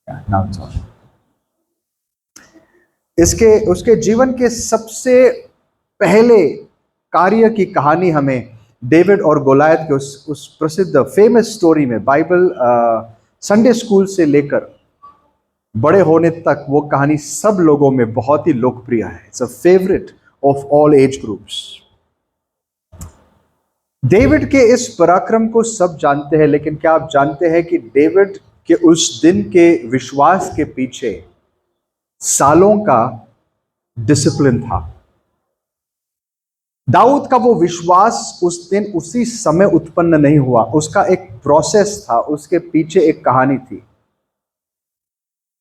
Now it's on. इसके उसके जीवन के सबसे पहले कार्य की कहानी हमें डेविड और गोलायत के उस प्रसिद्ध फेमस स्टोरी में बाइबल संडे स्कूल से लेकर बड़े होने तक वो कहानी सब लोगों में बहुत ही लोकप्रिय है। It's a favourite of all age groups. David के इस पराक्रम को सब जानते हैं, लेकिन क्या आप जानते हैं कि डेविड के उस दिन के विश्वास के पीछे सालों का डिसिप्लिन था। दाऊद का वो विश्वास उस दिन उसी समय उत्पन्न नहीं हुआ, उसका एक प्रोसेस था, उसके पीछे एक कहानी थी।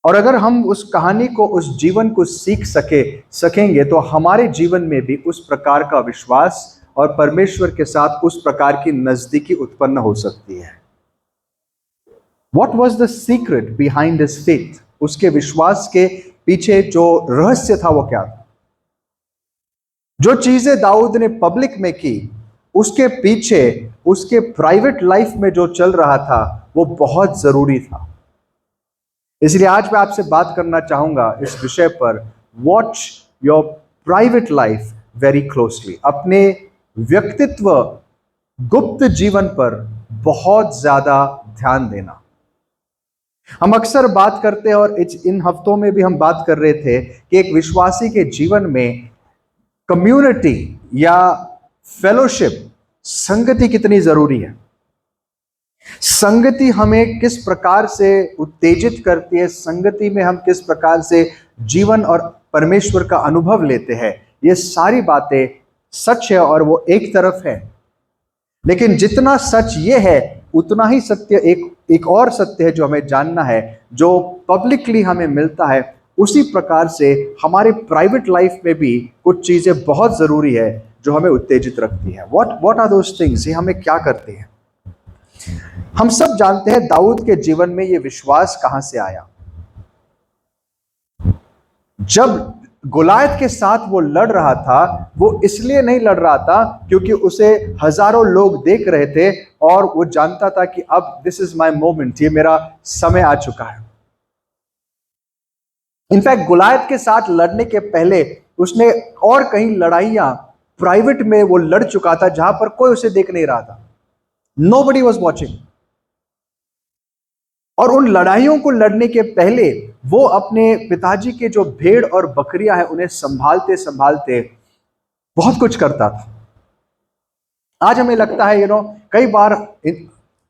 और अगर हम उस कहानी को, उस जीवन को सीख सकेंगे तो हमारे जीवन में भी उस प्रकार का विश्वास और परमेश्वर के साथ उस प्रकार की नजदीकी उत्पन्न हो सकती है। What was the secret behind his faith? उसके विश्वास के पीछे जो रहस्य था वो क्या था? जो चीजें दाऊद ने पब्लिक में की, उसके पीछे उसके प्राइवेट लाइफ में जो चल रहा था वो बहुत जरूरी था। इसलिए आज मैं आपसे बात करना चाहूंगा इस विषय पर, watch your private life very closely. अपने व्यक्तित्व, गुप्त जीवन पर बहुत ज्यादा ध्यान देना। हम अक्सर बात करते हैं और इन हफ्तों में भी हम बात कर रहे थे कि एक विश्वासी के जीवन में कम्युनिटी या फेलोशिप, संगति कितनी जरूरी है। संगति हमें किस प्रकार से उत्तेजित करती है, संगति में हम किस प्रकार से जीवन और परमेश्वर का अनुभव लेते हैं, ये सारी बातें सच है और वो एक तरफ है। लेकिन जितना सच ये है उतना ही सत्य एक और सत्य है जो हमें जानना है, जो पब्लिकली हमें मिलता है। उसी प्रकार से हमारे प्राइवेट लाइफ में भी कुछ चीजें बहुत जरूरी है जो हमें उत्तेजित रखती है। What are those things? ये हमें क्या करते हैं? हम सब जानते हैं दाऊद के जीवन में ये विश्वास कहां से आया। जब गोलायत के साथ वो लड़ रहा था, वो इसलिए नहीं लड़ रहा था क्योंकि उसे हजारों लोग देख रहे थे और वो जानता था कि अब दिस इज माय मोमेंट, ये मेरा समय आ चुका है। इनफैक्ट गोलायत के साथ लड़ने के पहले उसने और कहीं लड़ाइयां प्राइवेट में वो लड़ चुका था जहां पर कोई उसे देख नहीं रहा था। Nobody was watching. और उन लड़ाइयों को लड़ने के पहले वो अपने पिताजी के जो भेड़ और बकरियां हैं उन्हें संभालते संभालते बहुत कुछ करता था। आज हमें लगता है कई बार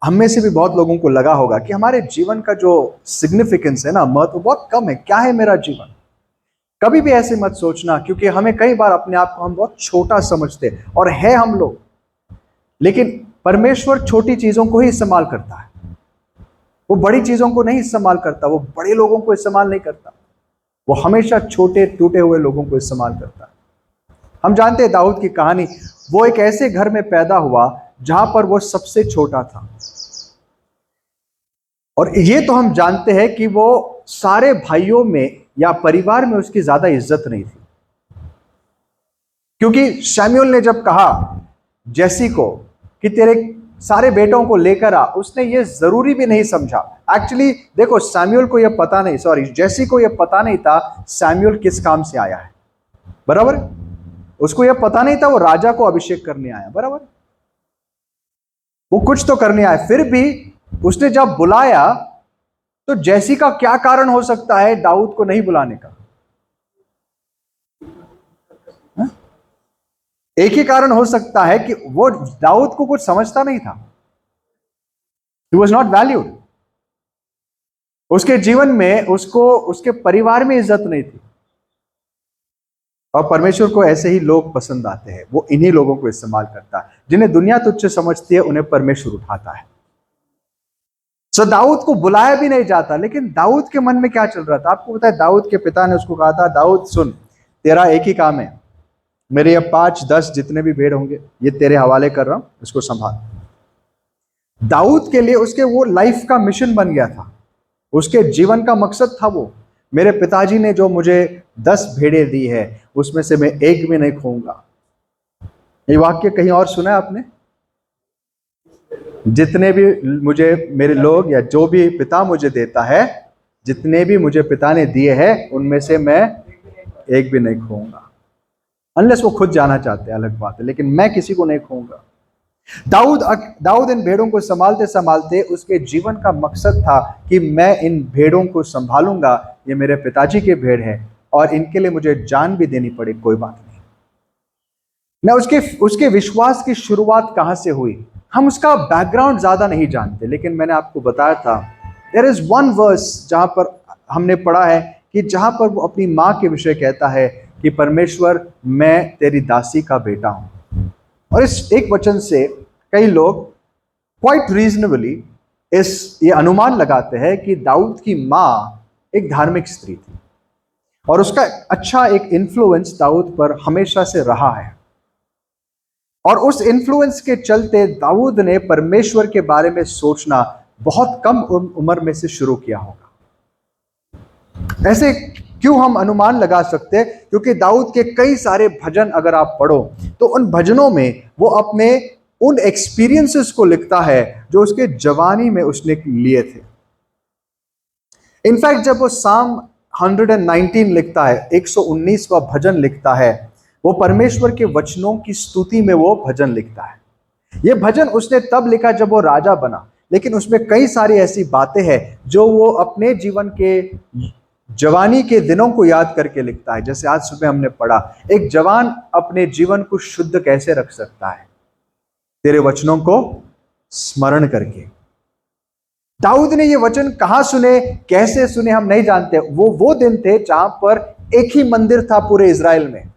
हम में से भी बहुत लोगों को लगा होगा कि हमारे जीवन का जो सिग्निफिकेंस है ना, महत्व बहुत कम है। क्या है मेरा जीवन? कभी भी ऐसे मत सोचना, क्योंकि हमें कई बार अपने आप को हम बहुत छोटा समझते हैं और है हम लोग। लेकिन परमेश्वर छोटी चीजों को ही इस्तेमाल करता है, वो बड़ी चीजों को नहीं इस्तेमाल करता, वो बड़े लोगों को इस्तेमाल नहीं करता, वो हमेशा छोटे टूटे हुए लोगों को इस्तेमाल करता है। हम जानते हैं दाऊद की कहानी। वो एक ऐसे घर में पैदा हुआ जहां पर वो सबसे छोटा था, और ये तो हम जानते हैं कि वो सारे भाइयों में या परिवार में उसकी ज्यादा इज्जत नहीं थी, क्योंकि शमूएल ने जब कहा जैसी को कि तेरे सारे बेटों को लेकर आ, उसने ये जरूरी भी नहीं समझा। एक्चुअली देखो, शमूएल को ये पता नहीं, जैसी को ये पता नहीं था शमूएल किस काम से आया है, बराबर? उसको ये पता नहीं था वो राजा को अभिषेक करने आया, बराबर? वो कुछ तो करने आया। फिर भी उसने जब बुलाया तो जैसी का क्या कारण हो सकता है दाऊद को नहीं बुलाने का? एक ही कारण हो सकता है कि वो दाऊद को कुछ समझता नहीं था। He was not valued. उसके जीवन में उसको उसके परिवार में इज्जत नहीं थी। और परमेश्वर को ऐसे ही लोग पसंद आते हैं, वो इन्हीं लोगों को इस्तेमाल करता है। जिन्हें दुनिया तुच्छ समझती है उन्हें परमेश्वर उठाता है। सो दाऊद को बुलाया भी नहीं जाता, लेकिन दाऊद के मन में क्या चल रहा था आपको पता है? दाऊद के पिता ने उसको कहा था, दाऊद सुन, तेरा एक ही काम है, मेरे ये 5-10 जितने भी भेड़ होंगे ये तेरे हवाले कर रहा हूं, इसको संभाल। दाऊद के लिए उसके वो लाइफ का मिशन बन गया था, उसके जीवन का मकसद था वो, मेरे पिताजी ने जो मुझे 10 भेड़ें दी है उसमें से मैं एक भी नहीं खोऊंगा। ये वाक्य कहीं और सुना है आपने? जितने भी मुझे मेरे लोग या जो भी पिता मुझे देता है जितने भी मुझे पिता ने दिए हैं उनमें से मैं एक भी नहीं खोऊंगा। अनलेस वो खुद जाना चाहते हैं, अलग बात है, लेकिन मैं किसी को नहीं खोऊंगा। दाऊद इन भेड़ों को संभालते संभालते उसके जीवन का मकसद था कि मैं इन भेड़ों को संभालूंगा, ये मेरे पिताजी के भेड़ हैं और इनके लिए मुझे जान भी देनी पड़े, कोई बात नहीं। ना उसके विश्वास की शुरुआत कहां से हुई, हम उसका बैकग्राउंड ज्यादा नहीं जानते, लेकिन मैंने आपको बताया था देयर इज वन वर्स जहां पर हमने पढ़ा है कि जहां पर वो अपनी मां के विषय कहता है कि परमेश्वर मैं तेरी दासी का बेटा हूं। और इस एक वचन से कई लोग क्वाइट रीजनेबली ये अनुमान लगाते हैं कि दाऊद की मां एक धार्मिक स्त्री थी और उसका अच्छा एक इन्फ्लुएंस दाऊद पर हमेशा से रहा है। और उस इन्फ्लुएंस के चलते दाऊद ने परमेश्वर के बारे में सोचना बहुत कम उम्र में से शुरू किया होगा। ऐसे क्यों हम अनुमान लगा सकते हैं? क्योंकि दाऊद के कई सारे भजन अगर आप पढ़ो तो उन भजनों में वो अपने उन एक्सपीरियंसेस को लिखता है जो उसके जवानी में उसने लिए थे। इनफैक्ट जब वो साम 119 लिखता है, 119वां भजन लिखता है, वो परमेश्वर के वचनों की स्तुति में वो भजन लिखता है। ये भजन उसने तब लिखा जब वो राजा बना, लेकिन उसमें कई सारी ऐसी बातें हैं जो वो अपने जीवन के जवानी के दिनों को याद करके लिखता है। जैसे आज सुबह हमने पढ़ा, एक जवान अपने जीवन को शुद्ध कैसे रख सकता है? तेरे वचनों को स्मरण करके। दाऊद ने ये वचन कहां सुने, कैसे सुने, हम नहीं जानते। वो दिन थे जहां पर एक ही मंदिर था पूरे इज़राइल में।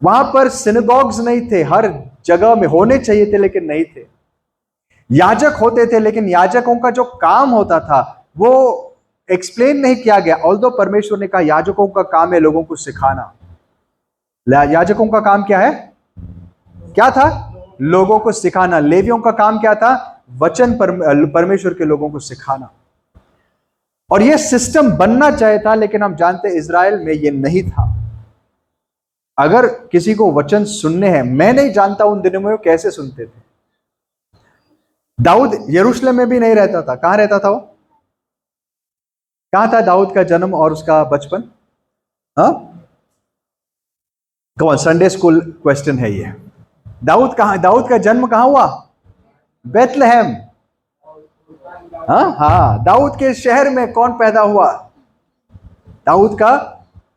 वहां पर सिनेगॉग्स नहीं थे, हर जगह में होने चाहिए थे लेकिन नहीं थे। याजक होते थे लेकिन याजकों का जो काम होता था वो एक्सप्लेन नहीं किया गया। ऑल्दो परमेश्वर ने कहा याजकों का काम है लोगों को सिखाना। याजकों का काम क्या है? क्या था? लोगों को सिखाना। लेवियों का काम क्या था? वचन परमेश्वर के लोगों को सिखाना। और यह सिस्टम बनना चाहिए था, लेकिन हम जानते इज़राइल में यह नहीं था। अगर किसी को वचन सुनने हैं, मैं नहीं जानता उन दिनों में वो कैसे सुनते थे। दाऊद यरूशलेम में भी नहीं रहता था। कहां रहता था वो? कहां था दाऊद का जन्म और उसका बचपन? हाँ, कौन संडे स्कूल क्वेश्चन है ये। दाऊद का जन्म कहां हुआ? बेथलेहम। हाँ, दाऊद के शहर में कौन पैदा हुआ? दाऊद का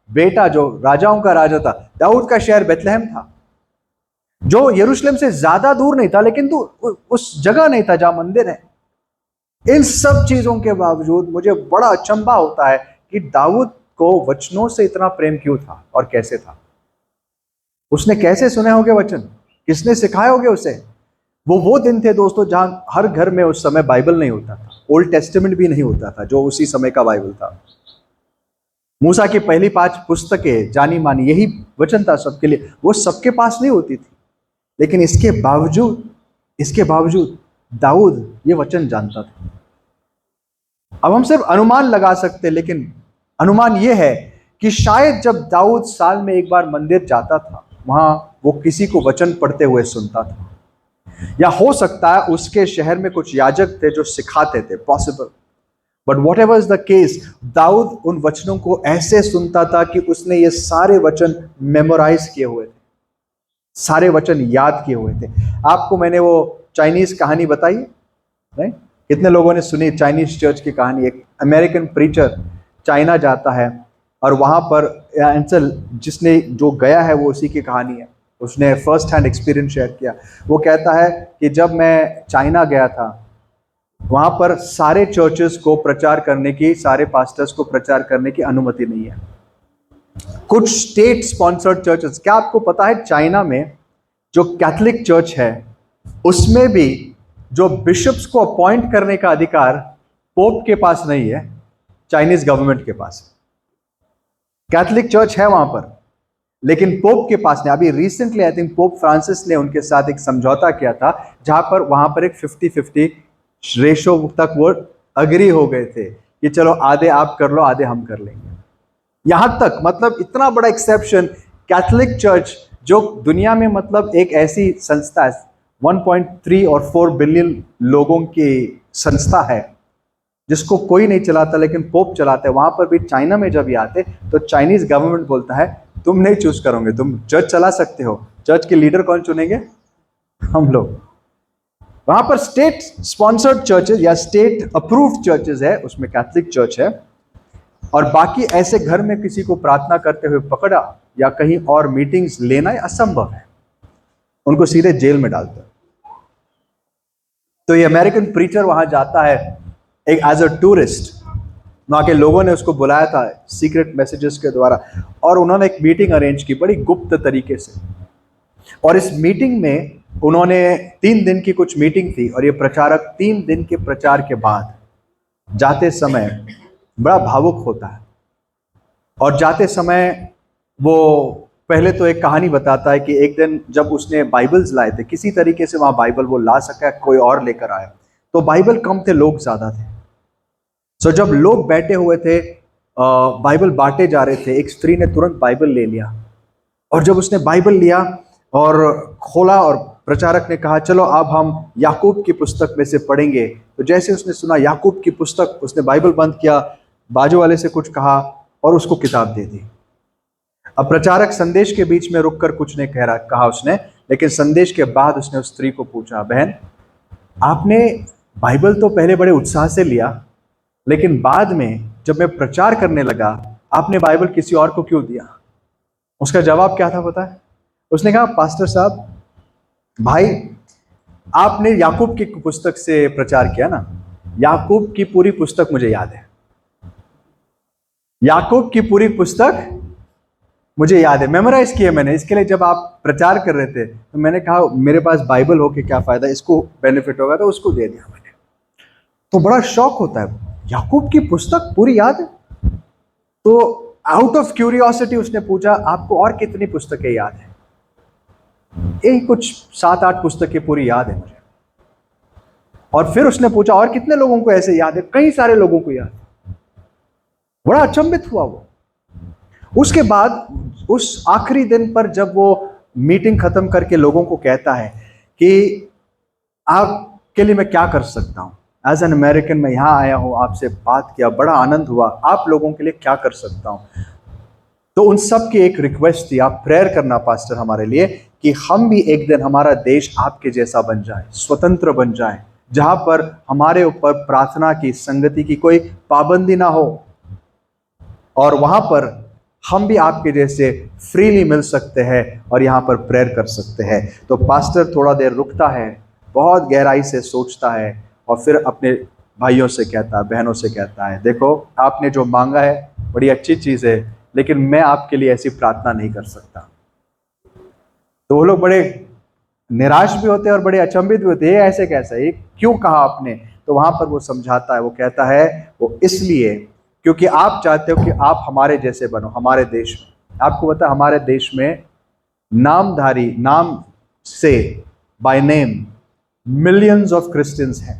बेटा जो राजाओं का राजा था। दाऊद का शहर बेथलेहम था, जो यरूशलेम से ज्यादा दूर नहीं था, लेकिन तो उस जगह नहीं था जहां मंदिर है। इन सब चीजों के बावजूद मुझे बड़ा अचंभा होता है कि दाऊद को वचनों से इतना प्रेम क्यों था और कैसे था। उसने कैसे सुने होंगे वचन? किसने सिखाए होंगे उसे? वो दिन थे दोस्तों जहां हर घर में उस समय बाइबल नहीं होता था, ओल्ड टेस्टामेंट भी नहीं होता था जो उसी समय का बाइबल था। मूसा की पहली 5 पुस्तकें जानी मानी यही वचन था सबके लिए, वो सबके पास नहीं होती थी। लेकिन इसके बावजूद दाऊद ये वचन जानता था। अब हम सिर्फ अनुमान लगा सकते, लेकिन अनुमान यह है कि शायद जब दाऊद साल में एक बार मंदिर जाता था, वहां वो किसी को वचन पढ़ते हुए सुनता था। या हो सकता है उसके शहर में कुछ याजक थे जो सिखाते थे, possible. But whatever is the case, Dawood उन वचनों को ऐसे सुनता था कि उसने ये सारे वचन मेमोराइज किए हुए थे, सारे वचन याद किए हुए थे। आपको मैंने वो चाइनीज कहानी बताई, नहीं? कितने लोगों ने सुनी चाइनीज चर्च की कहानी? एक अमेरिकन प्रीचर चाइना जाता है और वहां पर जिसने जो गया है वो उसी की कहानी है। उसने फर्स्ट हैंड एक्सपीरियंस शेयर किया। वो कहता है कि जब मैं चाइना गया था, वहां पर सारे चर्चेस को प्रचार करने की, सारे पास्टर्स को प्रचार करने की अनुमति नहीं है। कुछ स्टेट स्पॉन्सर्ड चर्चेस, क्या आपको पता है चाइना में जो कैथोलिक चर्च है उसमें भी जो बिशप्स को अपॉइंट करने का अधिकार पोप के पास नहीं है, चाइनीज गवर्नमेंट के पास है। कैथोलिक चर्च है वहां पर, लेकिन पोप के पास नहीं। अभी recently I think pope Francis ने उनके साथ एक समझौता किया था जहां पर वहां पर एक 50-50 रेशो तक वो अग्री हो गए थे कि चलो आधे आप कर लो, आधे हम कर लेंगे। यहां तक, मतलब इतना बड़ा एक्सेप्शन, कैथोलिक चर्च जो दुनिया में मतलब एक ऐसी संस्था है 1.3 और 4 बिलियन लोगों की संस्था है, जिसको कोई नहीं चलाता लेकिन पोप चलाते हैं, वहां पर भी चाइना में जब ये आते तो चाइनीज गवर्नमेंट बोलता है तुम नहीं चूज करोगे, तुम चर्च चला सकते हो, चर्च के लीडर कौन चुनेंगे? हम लोग। वहां पर स्टेट स्पॉन्सर्ड चर्चेस या स्टेट अप्रूव्ड चर्चेस है, उसमें कैथोलिक चर्च है, और बाकी ऐसे घर में किसी को प्रार्थना करते हुए पकड़ा या कहीं और मीटिंग्स लेना असंभव है, उनको सीधे जेल में डालते हैं। तो ये अमेरिकन प्रीचर वहां जाता है एक एज अ टूरिस्ट, वहां के लोगों ने उसको बुलाया था सीक्रेट मैसेजेस के द्वारा, और उन्होंने एक मीटिंग अरेंज की बड़ी गुप्त तरीके से, और इस मीटिंग में उन्होंने 3 दिन की कुछ मीटिंग थी, और ये प्रचारक 3 दिन के प्रचार के बाद जाते समय बड़ा भावुक होता है, और जाते समय वो पहले तो एक कहानी बताता है कि एक दिन जब उसने बाइबल्स लाए थे, किसी तरीके से वहां बाइबल वो ला सका, कोई और लेकर आया, तो बाइबल कम थे, लोग ज्यादा थे। सो जब लोग बैठे हुए थे, बाइबल बांटे जा रहे थे, एक स्त्री ने तुरंत बाइबल ले लिया, और जब उसने बाइबल लिया और खोला, और प्रचारक ने कहा चलो अब हम याकूब की पुस्तक में से पढ़ेंगे, तो जैसे उसने सुना याकूब की पुस्तक, उसने बाइबल बंद किया, बाजू वाले से कुछ कहा और उसको किताब दे दी। अब प्रचारक संदेश के बीच में रुककर कुछ नहीं कहा उसने, लेकिन संदेश के बाद उसने उस स्त्री को पूछा, बहन आपने बाइबल तो पहले बड़े उत्साह से लिया, लेकिन बाद में जब मैं प्रचार करने लगा आपने बाइबल किसी और को क्यों दिया? उसका जवाब क्या था पता है? उसने कहा पास्टर साहब, भाई आपने याकूब की पुस्तक से प्रचार किया ना, याकूब की पूरी पुस्तक मुझे याद है, याकूब की पूरी पुस्तक मुझे याद है, मेमोराइज किया मैंने। इसके लिए जब आप प्रचार कर रहे थे तो मैंने कहा मेरे पास बाइबल हो के क्या फायदा, इसको बेनिफिट होगा, तो उसको दे दिया मैंने। तो बड़ा शौक होता है, याकूब की पुस्तक पूरी याद है? तो आउट ऑफ क्यूरियोसिटी उसने पूछा आपको और कितनी पुस्तकें याद है? यही कुछ 7-8 पुस्तकें पूरी याद है मुझे। और फिर उसने पूछा और कितने लोगों को ऐसे याद है? कई सारे लोगों को याद है। बड़ा अचंभित हुआ वो। उसके बाद उस आखिरी दिन पर जब वो मीटिंग खत्म करके लोगों को कहता है कि आपके लिए मैं क्या कर सकता हूं, एज एन अमेरिकन मैं यहां आया हूं, आपसे बात किया, बड़ा आनंद हुआ, आप लोगों के लिए क्या कर सकता हूं? तो उन सब की एक रिक्वेस्ट थी, आप प्रेयर करना पास्टर हमारे लिए कि हम भी एक दिन हमारा देश आपके जैसा बन जाए, स्वतंत्र बन जाए, जहां पर हमारे ऊपर प्रार्थना की, संगति की कोई पाबंदी ना हो, और वहां पर हम भी आपके जैसे फ्रीली मिल सकते हैं और यहाँ पर प्रेयर कर सकते हैं। तो पास्टर थोड़ा देर रुकता है, बहुत गहराई से सोचता है, और फिर अपने भाइयों से कहता है, बहनों से कहता है, देखो आपने जो मांगा है बड़ी अच्छी चीज़ है, लेकिन मैं आपके लिए ऐसी प्रार्थना नहीं कर सकता। तो वो लोग बड़े निराश भी होते हैं और बड़े अचंभित भी होते हैं, ये ऐसे कैसा, ये क्यों कहा आपने? तो वहां पर वो समझाता है, वो कहता है वो इसलिए क्योंकि आप चाहते हो कि आप हमारे जैसे बनो, हमारे देश में। आपको पता है हमारे देश में नामधारी, नाम से, by name millions of Christians हैं।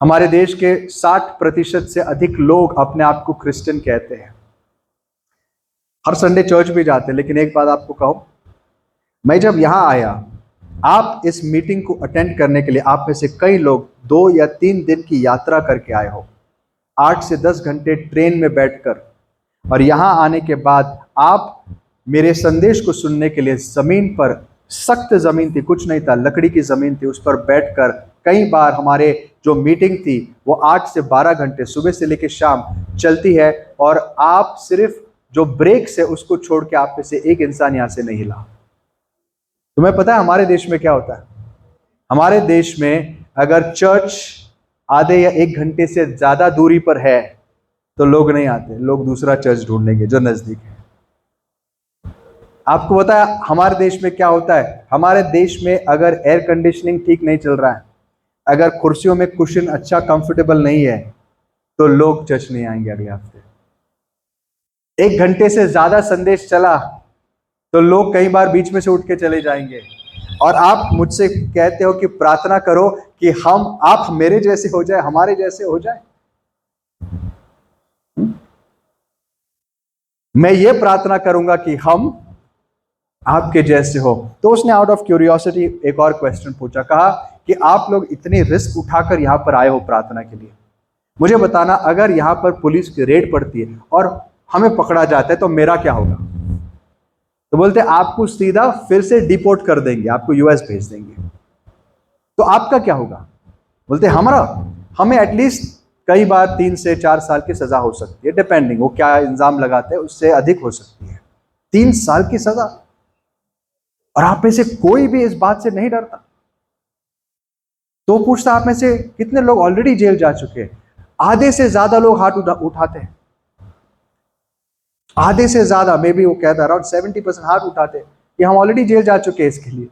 हमारे देश के 60% से अधिक लोग अपने आप को क्रिश्चियन कहते हैं, हर संडे चर्च भी जाते हैं। लेकिन एक बात आपको कहूं, मैं जब यहां आया, आप इस मीटिंग को अटेंड करने के लिए आप में से कई लोग 2 या 3 दिन की यात्रा करके आए हो, 8 से 10 घंटे ट्रेन में बैठकर, और यहां आने के बाद आप मेरे संदेश को सुनने के लिए जमीन पर, सख्त जमीन थी, कुछ नहीं था, लकड़ी की जमीन थी, उस पर बैठकर कई बार हमारे जो मीटिंग थी वो 8 से 12 घंटे सुबह से लेकर शाम चलती है, और आप सिर्फ जो ब्रेक से उसको छोड़ के आप में से एक इंसान यहां से नहीं हिला। तुम्हें पता है हमारे देश में क्या होता है? हमारे देश में अगर चर्च आधे या 1 घंटे से ज्यादा दूरी पर है तो लोग नहीं आते, लोग दूसरा चर्च ढूंढ लेंगे जो नजदीक है। आपको पता है हमारे देश में क्या होता है? हमारे देश में अगर एयर कंडीशनिंग ठीक नहीं चल रहा है, अगर कुर्सियों में कुशन अच्छा कंफर्टेबल नहीं है, तो लोग चर्च नहीं आएंगे अगले हफ्ते। 1 घंटे से ज्यादा संदेश चला तो लोग कई बार बीच में से उठ के चले जाएंगे। और आप मुझसे कहते हो कि प्रार्थना करो कि आप मेरे जैसे हो जाए, हमारे जैसे हो जाए। मैं ये प्रार्थना करूंगा कि हम आपके जैसे हो। तो उसने आउट ऑफ क्यूरियोसिटी एक और क्वेश्चन पूछा, कहा कि आप लोग इतनी रिस्क उठाकर यहां पर आए हो प्रार्थना के लिए, मुझे बताना, अगर यहाँ पर पुलिस की रेड पड़ती है और हमें पकड़ा जाता है तो मेरा क्या होगा? तो बोलते आपको सीधा फिर से डिपोर्ट कर देंगे, आपको यूएस भेज देंगे। तो आपका क्या होगा? बोलते हमारा, हमें एटलीस्ट कई बार 3 से 4 साल की सजा हो सकती है, डिपेंडिंग वो क्या इल्जाम लगाते हैं, उससे अधिक हो सकती है। 3 साल की सजा, और आप में से कोई भी इस बात से नहीं डरता। तो पूछता, आप में से कितने लोग ऑलरेडी जेल जा चुके हैं? आधे से ज्यादा लोग हाथ उठाते हैं, आधे से ज्यादा, मे बी वो कहता अराउंड 70% हाथ उठाते हैं कि हम ऑलरेडी जेल जा चुके हैं इसके लिए।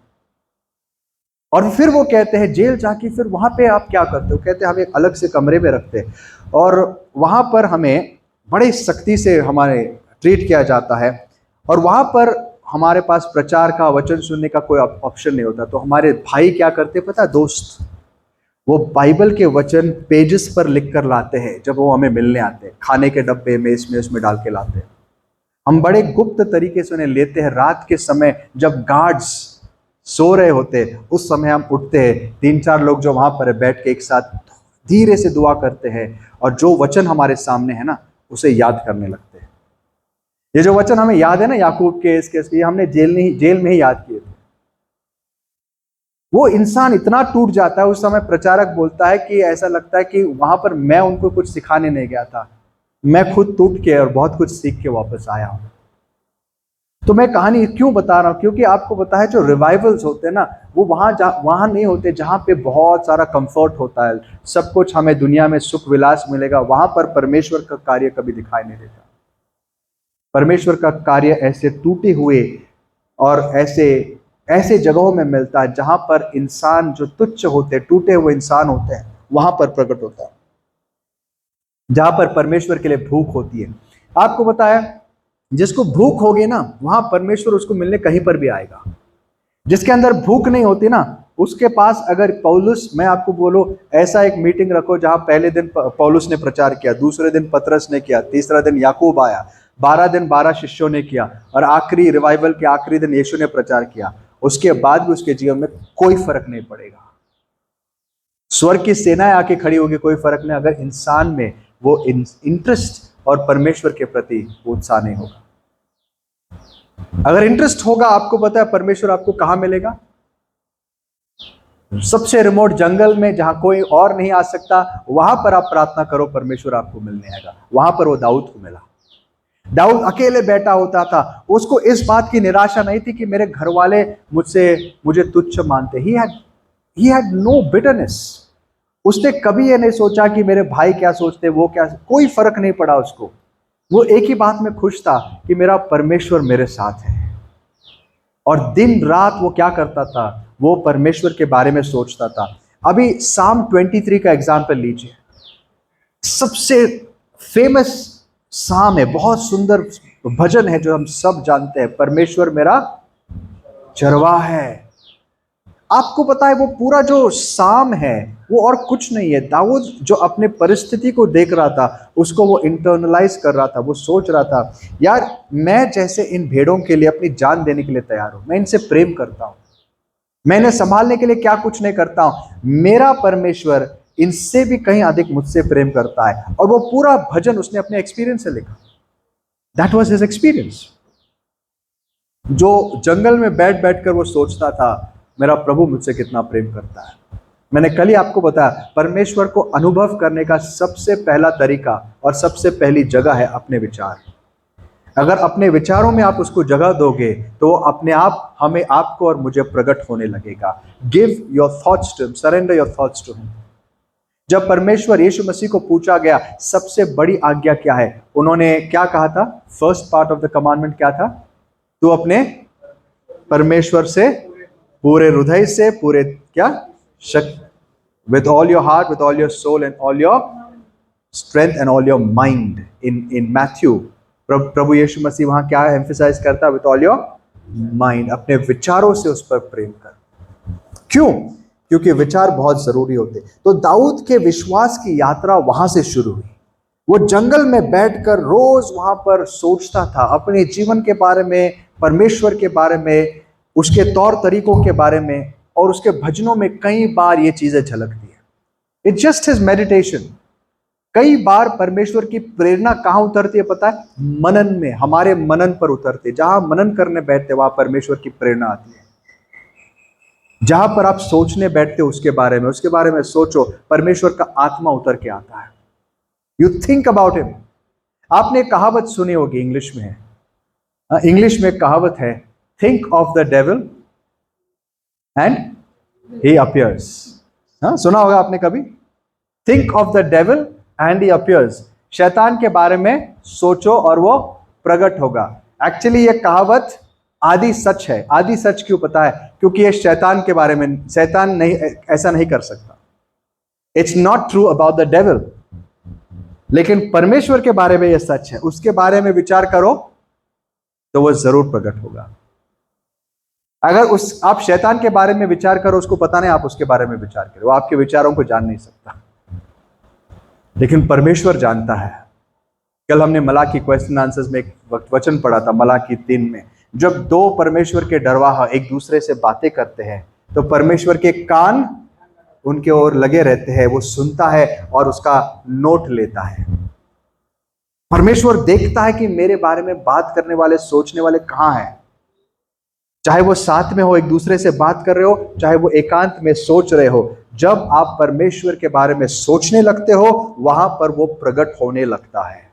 और फिर वो कहते हैं जेल जाके फिर वहां पे आप क्या करते हो? कहते हैं हम एक अलग से कमरे में रखते हैं और वहां पर हमें बड़ी सख्ती से हमारे ट्रीट किया जाता है, और वहां पर हमारे पास प्रचार का, वचन सुनने का कोई ऑप्शन नहीं होता। तो हमारे भाई क्या करते पता है दोस्त, वो बाइबल के वचन पेजेस पर लिख कर लाते हैं जब वो हमें मिलने आते हैं, खाने के डब्बे में इसमें डाल के लाते हैं। हम बड़े गुप्त तरीके से उन्हें लेते हैं। रात के समय जब गार्ड्स सो रहे होते हैं उस समय हम उठते हैं, 3-4 लोग जो वहां पर बैठ के एक साथ धीरे से दुआ करते हैं और जो वचन हमारे सामने है ना उसे याद करने लगते हैं। ये जो वचन हमें याद है ना, याकूब के, इसके हमने जेल में ही याद किए थे। वो इंसान इतना टूट जाता है उस समय, प्रचारक बोलता है कि ऐसा लगता है कि वहां पर मैं उनको कुछ सिखाने नहीं गया था, मैं खुद टूट के और बहुत कुछ सीख के वापस आया हूं। तो मैं कहानी क्यों बता रहा हूं? क्योंकि आपको पता है जो रिवाइवल्स होते हैं ना, वो वहां नहीं होते जहां पे बहुत सारा कंफर्ट होता है, सब कुछ हमें दुनिया में सुख विलास मिलेगा। वहां पर परमेश्वर का कार्य कभी दिखाई नहीं देता। परमेश्वर का कार्य ऐसे टूटे हुए और ऐसे जगहों में मिलता है जहां पर इंसान जो तुच्छ होते, टूटे हुए इंसान होते हैं, वहां पर प्रकट होता है, जहां पर परमेश्वर के लिए भूख होती है। आपको पता है जिसको भूख होगी ना, वहां परमेश्वर उसको मिलने कहीं पर भी आएगा। जिसके अंदर भूख नहीं होती ना, उसके पास अगर पौलुस, मैं आपको बोलूं, ऐसा एक मीटिंग रखो जहां पहले दिन पौलुस ने प्रचार किया, दूसरे दिन पतरस ने किया, तीसरा दिन याकूब आया, 12 दिन 12 शिष्यों ने किया, और आखिरी रिवाइवल के आखिरी दिन यीशु ने प्रचार किया, उसके बाद भी उसके जीवन में कोई फर्क नहीं पड़ेगा। स्वर्ग की सेनाएं आके खड़ी होगी, कोई फर्क नहीं, अगर इंसान में वो इंटरेस्ट और परमेश्वर के प्रति उत्साह नहीं होगा। अगर इंटरेस्ट होगा, आपको पता है परमेश्वर आपको कहां मिलेगा? सबसे रिमोट जंगल में जहां कोई और नहीं आ सकता, वहां पर आप प्रार्थना करो, परमेश्वर आपको मिलने आएगा। वहां पर वो दाऊद को मिला। दाऊद अकेले बैठा होता था, उसको इस बात की निराशा नहीं थी कि मेरे घर वाले मुझे तुच्छ मानते। He had no bitterness. उसने कभी ये नहीं सोचा कि मेरे भाई क्या सोचते, वो क्या, कोई फर्क नहीं पड़ा उसको। वो एक ही बात में खुश था कि मेरा परमेश्वर मेरे साथ है। और दिन रात वो क्या करता था? वो परमेश्वर के बारे में सोचता था। अभी साम 23 का एग्जाम्पल लीजिए, सबसे फेमस साम है, बहुत सुंदर भजन है जो हम सब जानते हैं, परमेश्वर मेरा चरवाहा है। आपको पता है वो पूरा जो साम है वो और कुछ नहीं है। दाऊद जो अपने परिस्थिति को देख रहा था, उसको वो इंटरनलाइज कर रहा था, वो सोच रहा था, यार मैं जैसे इन भेड़ों के लिए अपनी जान देने के लिए तैयार हूं, मैं इनसे प्रेम करता हूं, मैं इन्हें संभालने के लिए क्या कुछ नहीं करता हूं, मेरा परमेश्वर इनसे भी कहीं अधिक मुझसे प्रेम करता है। और वो पूरा भजन उसने अपने एक्सपीरियंस से लिखा। That was his experience. जो जंगल में बैठ बैठ कर वो सोचता था, मेरा प्रभु मुझसे कितना प्रेम करता है। मैंने कल ही आपको बताया, परमेश्वर को अनुभव करने का सबसे पहला तरीका और सबसे पहली जगह है अपने विचार। अगर अपने विचारों में आप उसको जगह दोगे तो अपने आप हमें, आपको और मुझे प्रकट होने लगेगा। Give your thoughts to him, surrender your thoughts to him. जब परमेश्वर यीशु मसीह को पूछा गया सबसे बड़ी आज्ञा क्या है, उन्होंने क्या कहा था? First part of the commandment क्या था? तू अपने परमेश्वर से पूरे हृदय से, पूरे क्या शक्ति, with all your heart, with all your soul and all your strength and all your mind। in Matthew, प्रभु यीशु मसीह वहां क्या एम्फसाइज करता? with all your mind, अपने विचारों से उस पर प्रेम कर। क्यों? क्योंकि विचार बहुत जरूरी होते। तो दाऊद के विश्वास की यात्रा वहां से शुरू हुई। वो जंगल में बैठकर रोज वहां पर सोचता था अपने जीवन के बारे में, परमेश्वर के बारे में, उसके तौर तरीकों के बारे में, और उसके भजनों में कई बार ये चीजें झलकती है। It's just his meditation. कई बार परमेश्वर की प्रेरणा कहां उतरती है पता है? मनन में, हमारे मनन पर उतरती है। जहां मनन करने बैठते वहां परमेश्वर की प्रेरणा आती है। जहां पर आप सोचने बैठते हो उसके बारे में सोचो, परमेश्वर का आत्मा उतर के आता है। You think about him. आपने एक कहावत सुनी होगी, इंग्लिश में है, इंग्लिश में एक कहावत है, think of the devil and he appears. सुना होगा आपने कभी? Think of the devil and he appears. शैतान के बारे में सोचो और वो प्रकट होगा। एक्चुअली ये कहावत आदि सच है। आदि सच क्यों पता है? क्योंकि ये शैतान के बारे में, शैतान नहीं, ऐसा नहीं कर सकता। It's not true about the devil. लेकिन परमेश्वर के बारे में ये सच है। उसके बारे में विचार करो तो वो जरूर प्रकट होगा। अगर आप शैतान के बारे में विचार करो, उसको पता नहीं आप उसके बारे में विचार करो, वो आपके विचारों को जान नहीं सकता, लेकिन परमेश्वर जानता है। कल हमने मलाकी क्वेश्चन आंसर्स में एक वचन पढ़ा था, मलाकी 3 में, जब दो परमेश्वर के डरवाहा एक दूसरे से बातें करते हैं तो परमेश्वर के कान उनके ओर लगे रहते हैं, वो सुनता है और उसका नोट लेता है। परमेश्वर देखता है कि मेरे बारे में बात करने वाले, सोचने वाले कहां हैं। चाहे वो साथ में हो, एक दूसरे से बात कर रहे हो, चाहे वो एकांत में सोच रहे हो, जब आप परमेश्वर के बारे में सोचने लगते हो वहां पर वो प्रकट होने लगता है।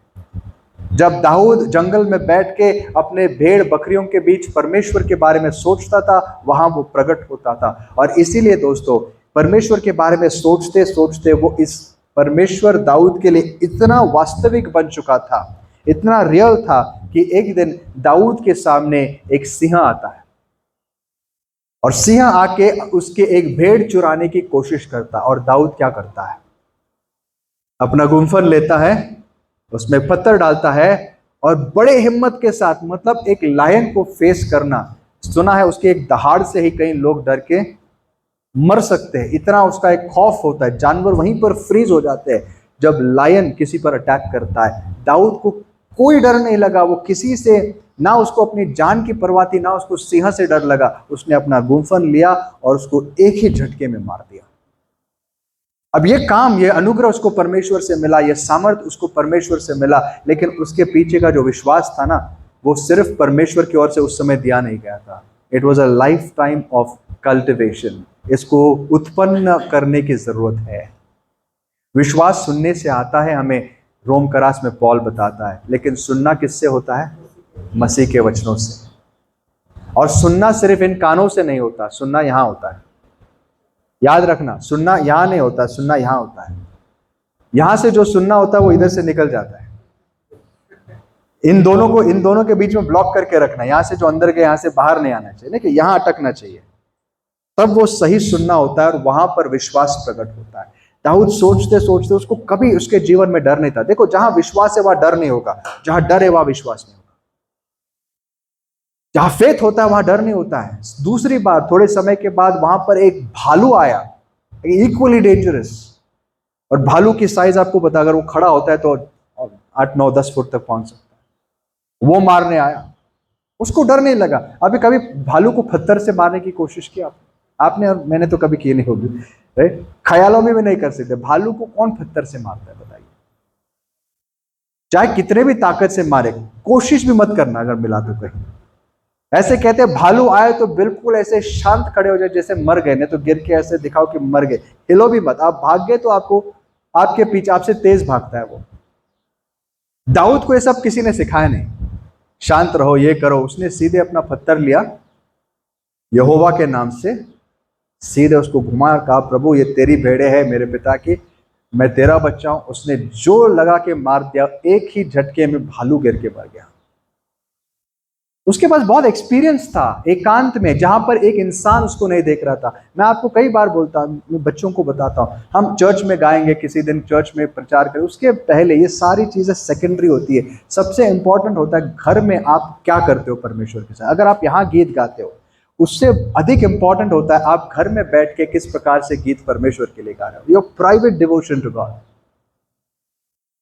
जब दाऊद जंगल में बैठ के अपने भेड़ बकरियों के बीच परमेश्वर के बारे में सोचता था, वहां वो प्रकट होता था। और इसीलिए दोस्तों, परमेश्वर के बारे में सोचते सोचते वो इस परमेश्वर दाऊद के लिए इतना वास्तविक बन चुका था, इतना रियल था कि एक दिन दाऊद के सामने एक सिंह आता है और सिंह आके उसके एक भेड़ चुराने की कोशिश करता है। और दाऊद क्या करता है? अपना गुम्फन लेता है, उसमें पत्थर डालता है और बड़े हिम्मत के साथ, मतलब एक लायन को फेस करना, सुना है उसके एक दहाड़ से ही कई लोग डर के मर सकते हैं, इतना उसका एक खौफ होता है। जानवर वहीं पर फ्रीज हो जाते हैं जब लायन किसी पर अटैक करता है। दाऊद को कोई डर नहीं लगा, वो किसी से, ना उसको अपनी जान की परवाह थी, ना उसको सिंह से डर लगा। उसने अपना गुम्फन लिया और उसको एक ही झटके में मार दिया। अब ये काम, ये अनुग्रह उसको परमेश्वर से मिला, ये सामर्थ उसको परमेश्वर से मिला, लेकिन उसके पीछे का जो विश्वास था ना, वो सिर्फ परमेश्वर की ओर से उस समय दिया नहीं गया था। It was a life time of cultivation. इसको उत्पन्न करने की जरूरत है। विश्वास सुनने से आता है, हमें रोम करास में पौल बताता है, लेकिन सुनना किससे होता है? मसीह के वचनों से। और सुनना सिर्फ इन कानों से नहीं होता, सुनना यहां होता है। याद रखना, सुनना यहां नहीं होता, सुनना यहां होता है। यहां से जो सुनना होता है वो इधर से निकल जाता है। इन दोनों के बीच में ब्लॉक करके रखना, यहां से जो अंदर गया यहां से बाहर नहीं आना चाहिए, कि यहां अटकना चाहिए, तब वो सही सुनना होता है और वहां पर विश्वास प्रकट होता है। दाऊद सोचते सोचते, उसको कभी उसके जीवन में डर नहीं था। देखो, जहां विश्वास है वहां डर नहीं होगा, जहां डर है वहां विश्वास नहीं होगा। जहां फेथ होता है वहां डर नहीं होता है। दूसरी बात, थोड़े समय के बाद वहां पर एक भालू आया, इक्वली डेंजरस। और भालू की साइज आपको पता, अगर वो खड़ा होता है तो 8 9 10 फुट तक पहुंच सकता है। वो मारने आया, उसको डर नहीं लगा। अभी कभी भालू को पत्थर से मारने की कोशिश की आपने? और मैंने तो कभी की नहीं होगी, राइट? ख्यालों में भी नहीं कर सकते। भालू को कौन पत्थर से मारता है बताइए? चाहे कितने भी ताकत से मारे, कोशिश भी मत करना अगर मिला तो कहीं। ऐसे कहते हैं भालू आए तो बिल्कुल ऐसे शांत खड़े हो जाए जैसे मर गए, नहीं तो गिर के ऐसे दिखाओ कि मर गए, हिलो भी मत। आप भाग गए तो आपको, आपके पीछे आपसे तेज भागता है वो। दाऊद को ये सब किसी ने सिखाया नहीं, शांत रहो, ये करो। उसने सीधे अपना पत्थर लिया, यहोवा के नाम से सीधे उसको घुमा, कहा प्रभु ये तेरी भेड़े है मेरे पिता की, मैं तेरा बच्चा हूं। उसने जो लगा के मार दिया, एक ही झटके में भालू गिर के मर गया। उसके पास बहुत एक्सपीरियंस था एकांत में, जहां पर एक इंसान उसको नहीं देख रहा था। मैं आपको कई बार बोलता हूं, मैं बच्चों को बताता हूं, हम चर्च में गाएंगे, किसी दिन चर्च में प्रचार करें, उसके पहले ये सारी चीजें सेकेंडरी होती है। सबसे इंपॉर्टेंट होता है घर में आप क्या करते हो परमेश्वर के साथ। अगर आप यहाँ गीत गाते हो, उससे अधिक इंपॉर्टेंट होता है आप घर में बैठ के किस प्रकार से गीत परमेश्वर के लिए गा रहे हो। Your private devotion to God.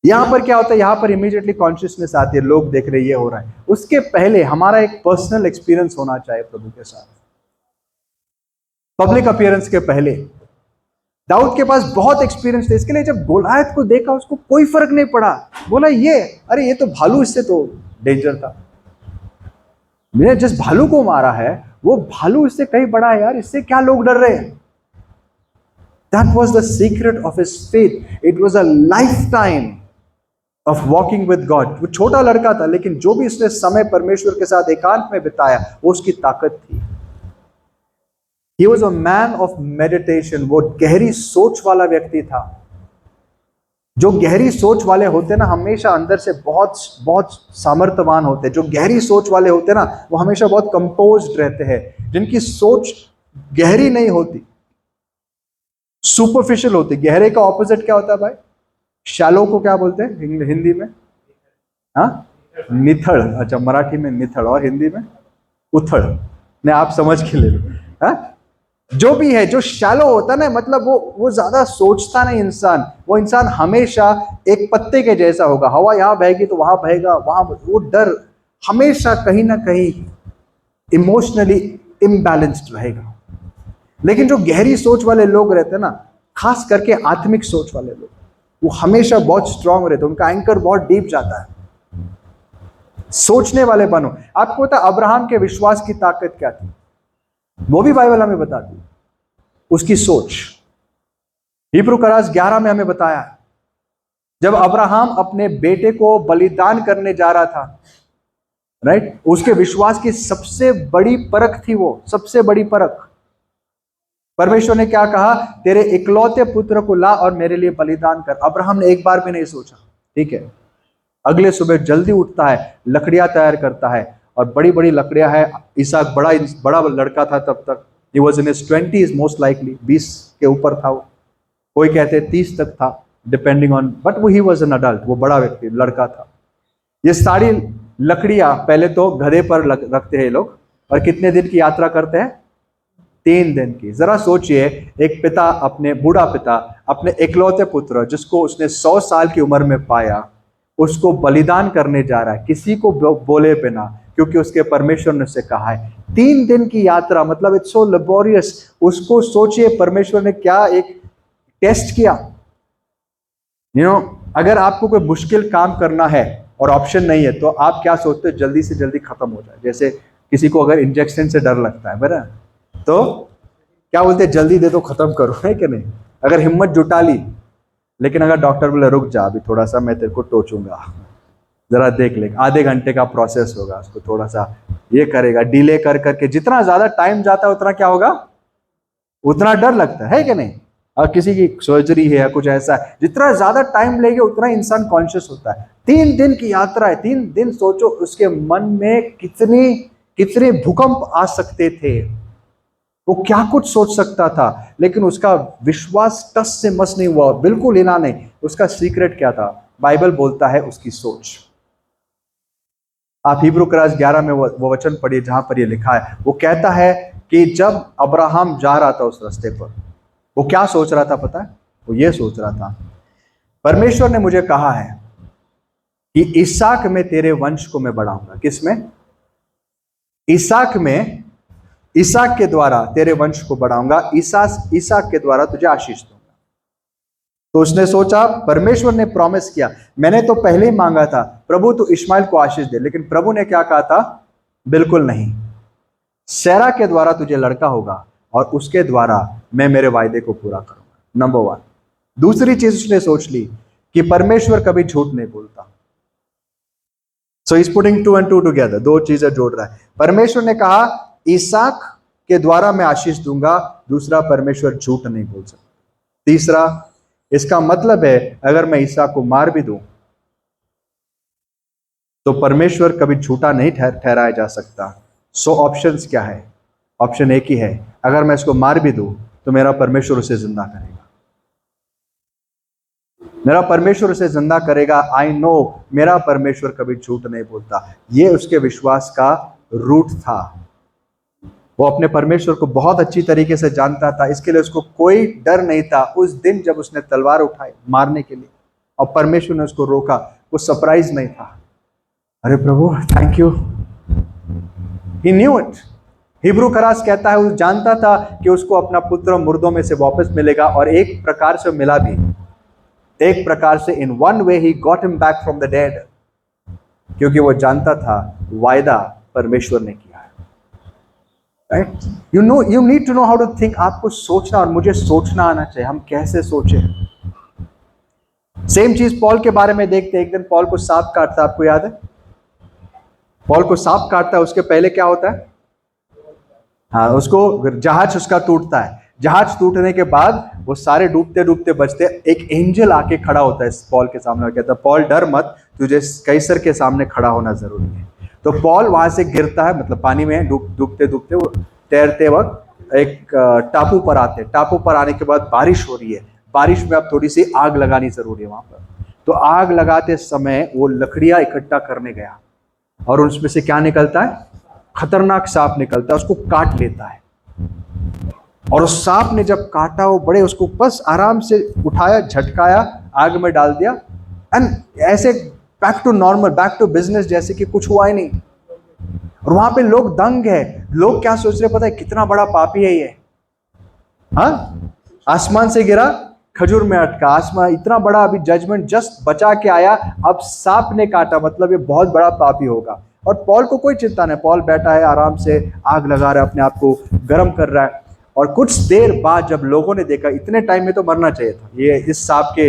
यहां पर क्या होता है? यहां पर इमीडिएटली कॉन्शियसनेस आती है, लोग देख रहे, ये हो रहा है। उसके पहले हमारा एक पर्सनल एक्सपीरियंस होना चाहिए प्रभु के साथ, पब्लिक अपीयरेंस के पहले। दाऊद के पास बहुत एक्सपीरियंस थे, इसके लिए जब गोलायत को देखा उसको कोई फर्क नहीं पड़ा। बोला ये, अरे ये तो भालू, इससे तो डेंजर था, मैंने जिस भालू को मारा है वो भालू इससे कहीं बड़ा है यार, इससे क्या लोग डर रहे हैं। That was the secret of his faith. It was a lifetime of walking with God. वो छोटा लड़का था, लेकिन जो भी उसने समय परमेश्वर के साथ एकांत में बिताया वो उसकी ताकत थी। He was a man of meditation. वो गहरी सोच वाला व्यक्ति था। जो गहरी सोच वाले होते ना हमेशा अंदर से बहुत बहुत सामर्थ्यवान होते हैं। जो गहरी सोच वाले होते ना वो हमेशा बहुत कंपोज्ड रहते हैं। जिनकी सोच गहरी नहीं होती, सुपरफिशियल होती। गहरे का ऑपोजिट क्या होता है भाई? शैलो को क्या बोलते हैं हिंदी में? हाँ, निथड़। अच्छा, मराठी में निथड़ और हिंदी में उथड़। ने आप समझ के ले लो। हाँ, जो भी है, जो शैलो होता ना, मतलब वो ज्यादा सोचता नहीं इंसान। वो इंसान हमेशा एक पत्ते के जैसा होगा, हवा यहां बहेगी तो वहां बहेगा, वहां वो डर हमेशा कहीं ना कहीं इमोशनली इम्बैलेंस्ड रहेगा। लेकिन जो गहरी सोच वाले लोग रहते हैं ना, खास करके आत्मिक सोच वाले लोग, वो हमेशा बहुत स्ट्रांग रहते हैं, उनका एंकर बहुत डीप जाता है। सोचने वाले बनो। आपको पता अब्राहम के विश्वास की ताकत क्या थी? वो भी बाइबल हमें बताती है, उसकी सोच। हिब्रू करास 11 में हमें बताया, जब अब्राहम अपने बेटे को बलिदान करने जा रहा था, राइट, उसके विश्वास की सबसे बड़ी परख थी वो, सबसे बड़ी परख। परमेश्वर ने क्या कहा? तेरे इकलौते पुत्र को ला और मेरे लिए बलिदान कर। अब्राहम ने एक बार भी नहीं सोचा। ठीक है, अगले सुबह जल्दी उठता है, लकड़ियां तैयार करता है, और बड़ी बड़ी लकड़ियां है। इसहाक बड़ा लड़का था तब तक, he was in his 20s most likely, 20 के ऊपर था वो, कोई कहते 30 तक था, डिपेंडिंग ऑन, बट वो ही वॉज एन अडल्ट, वो बड़ा व्यक्ति लड़का था। ये सारी लकड़ियां पहले तो गधे पर रखते हैं लोग, और कितने दिन की यात्रा करते हैं? 3 दिन की। जरा सोचिए, एक पिता, अपने बूढ़ा पिता अपने इकलौते पुत्र जिसको उसने 100 साल की उम्र में पाया, उसको बलिदान करने जा रहा है किसी को बोले बिना, क्योंकि उसके परमेश्वर ने उसे कहा है। 3 दिन की यात्रा, मतलब इट्स सो लेबोरियस। उसको सोचिए परमेश्वर ने क्या एक टेस्ट किया। अगर आपको कोई मुश्किल काम करना है और ऑप्शन नहीं है तो आप क्या सोचते हो? जल्दी से जल्दी खत्म हो जाए। जैसे किसी को अगर इंजेक्शन से डर लगता है बरा, तो क्या बोलते हैं? जल्दी दे दो, खत्म करो, है कि नहीं? अगर हिम्मत जुटा ली, लेकिन अगर डॉक्टर बोले रुक जा अभी थोड़ा सा, मैं तेरे को टोचूंगा, जरा देख ले, आधे घंटे का प्रोसेस होगा, उसको थोड़ा सा ये करेगा, डिले कर करके जितना ज्यादा टाइम जाता है उतना क्या होगा? उतना डर लगता है कि नहीं? और किसी की सर्जरी है या कुछ ऐसा है, जितना ज्यादा टाइम लेगे उतना इंसान कॉन्शियस होता है। 3 दिन की यात्रा है, 3 दिन सोचो उसके मन में कितने भूकंप आ सकते थे, वो क्या कुछ सोच सकता था। लेकिन उसका विश्वास टस से मस नहीं हुआ, बिल्कुल हिला नहीं। उसका सीक्रेट क्या था? बाइबल बोलता है उसकी सोच। आप हिब्रू करास 11 में वो वचन पढ़िए जहां पर ये लिखा है। वो कहता है कि जब अब्राहम जा रहा था उस रास्ते पर, वो क्या सोच रहा था पता है? वो ये सोच रहा था, परमेश्वर ने मुझे कहा है कि इसहाक में तेरे वंश को मैं बढ़ाऊंगा। किसमें? इसहाक में, इसहाक के द्वारा तेरे वंश को बढ़ाऊंगा, इसहाक के द्वारा तुझे आशीष दूंगा। तो उसने सोचा, परमेश्वर ने प्रॉमिस किया, मैंने तो पहले ही मांगा था प्रभु तू इश्माइल को आशीष दे, लेकिन प्रभु ने क्या कहा था? बिल्कुल नहीं, सैरा के द्वारा तुझे लड़का होगा और उसके द्वारा मैं मेरे वायदे को पूरा करूंगा। नंबर 1। दूसरी चीज उसने सोच ली कि परमेश्वर कभी झूठ नहीं बोलता। So is putting 2 and 2 together, 2 चीजें जोड़ रहा है। परमेश्वर ने कहा इसहाक के द्वारा मैं आशीष दूंगा, दूसरा परमेश्वर झूठ नहीं बोल सकता। तीसरा, इसका मतलब है अगर मैं इसहाक को मार भी दूं तो परमेश्वर कभी झूठा नहीं ठहराया जा सकता। सो ऑप्शंस क्या है? ऑप्शन एक ही है, अगर मैं इसको मार भी दूं तो मेरा परमेश्वर उसे जिंदा करेगा, मेरा परमेश्वर उसे जिंदा करेगा। आई नो मेरा परमेश्वर कभी झूठ नहीं बोलता। ये उसके विश्वास का रूट था। वो अपने परमेश्वर को बहुत अच्छी तरीके से जानता था, इसके लिए उसको कोई डर नहीं था। उस दिन जब उसने तलवार उठाई मारने के लिए और परमेश्वर ने उसको रोका, वो सरप्राइज नहीं था, अरे प्रभु thank you. He knew it. Hebrew खरास कहता है वो जानता था कि उसको अपना पुत्र मुर्दों में से वापस मिलेगा, और एक प्रकार से मिला भी। एक प्रकार से in one way he got him back from the dead, क्योंकि वो जानता था वायदा परमेश्वर ने किया है। Right? You need to know how to think. आपको सोचना और मुझे सोचना आना चाहिए, हम कैसे सोचे। सेम चीज पॉल के बारे में देखते हैं। एक दिन पॉल को सांप काटता, आपको याद है? पॉल को सांप काटता है, उसके पहले क्या होता है? हाँ, उसको जहाज उसका टूटता है। जहाज टूटने के बाद वो सारे डूबते डूबते बचते, एक एंजल आके खड़ा होता है पॉल के सामने और कहता है पॉल डर मत, तुझे कैसर के सामने खड़ा होना जरूरी है। तो पॉल वहां से गिरता है, मतलब पानी में डूबते डूबते वो तैरते वक्त एक टापू पर आते हैं। टापू पर आने के बाद बारिश हो रही है। बारिश में अब थोड़ी सी आग लगानी जरूरी है वहां पर। तो आग लगाते समय वो लकड़ियां इकट्ठा करने गया, और उसमें से क्या निकलता है? खतरनाक सांप निकलता है, उसको काट लेता है। और उस सांप ने जब काटा, वो बड़े उसको बस आराम से उठाया, झटकाया, आग में डाल दिया, एंड ऐसे back to normal, back to business, जैसे कि कुछ हुआ ही नहीं। और वहां पे लोग दंग है। लोग क्या सोच रहे पता है? कितना बड़ा पापी है ये। हाँ, आसमान से गिरा, खजूर में अटका। आसमान इतना बड़ा, अभी जजमेंट जस्ट बचा के आया, अब सांप ने काटा, मतलब ये बहुत बड़ा पापी होगा। और पॉल को कोई चिंता नहीं, पॉल बैठा है आराम से, आग लगा रहा है, अपने आप को गर्म कर रहा है। और कुछ देर बाद जब लोगों ने देखा, इतने टाइम में तो मरना चाहिए था ये इस सांप के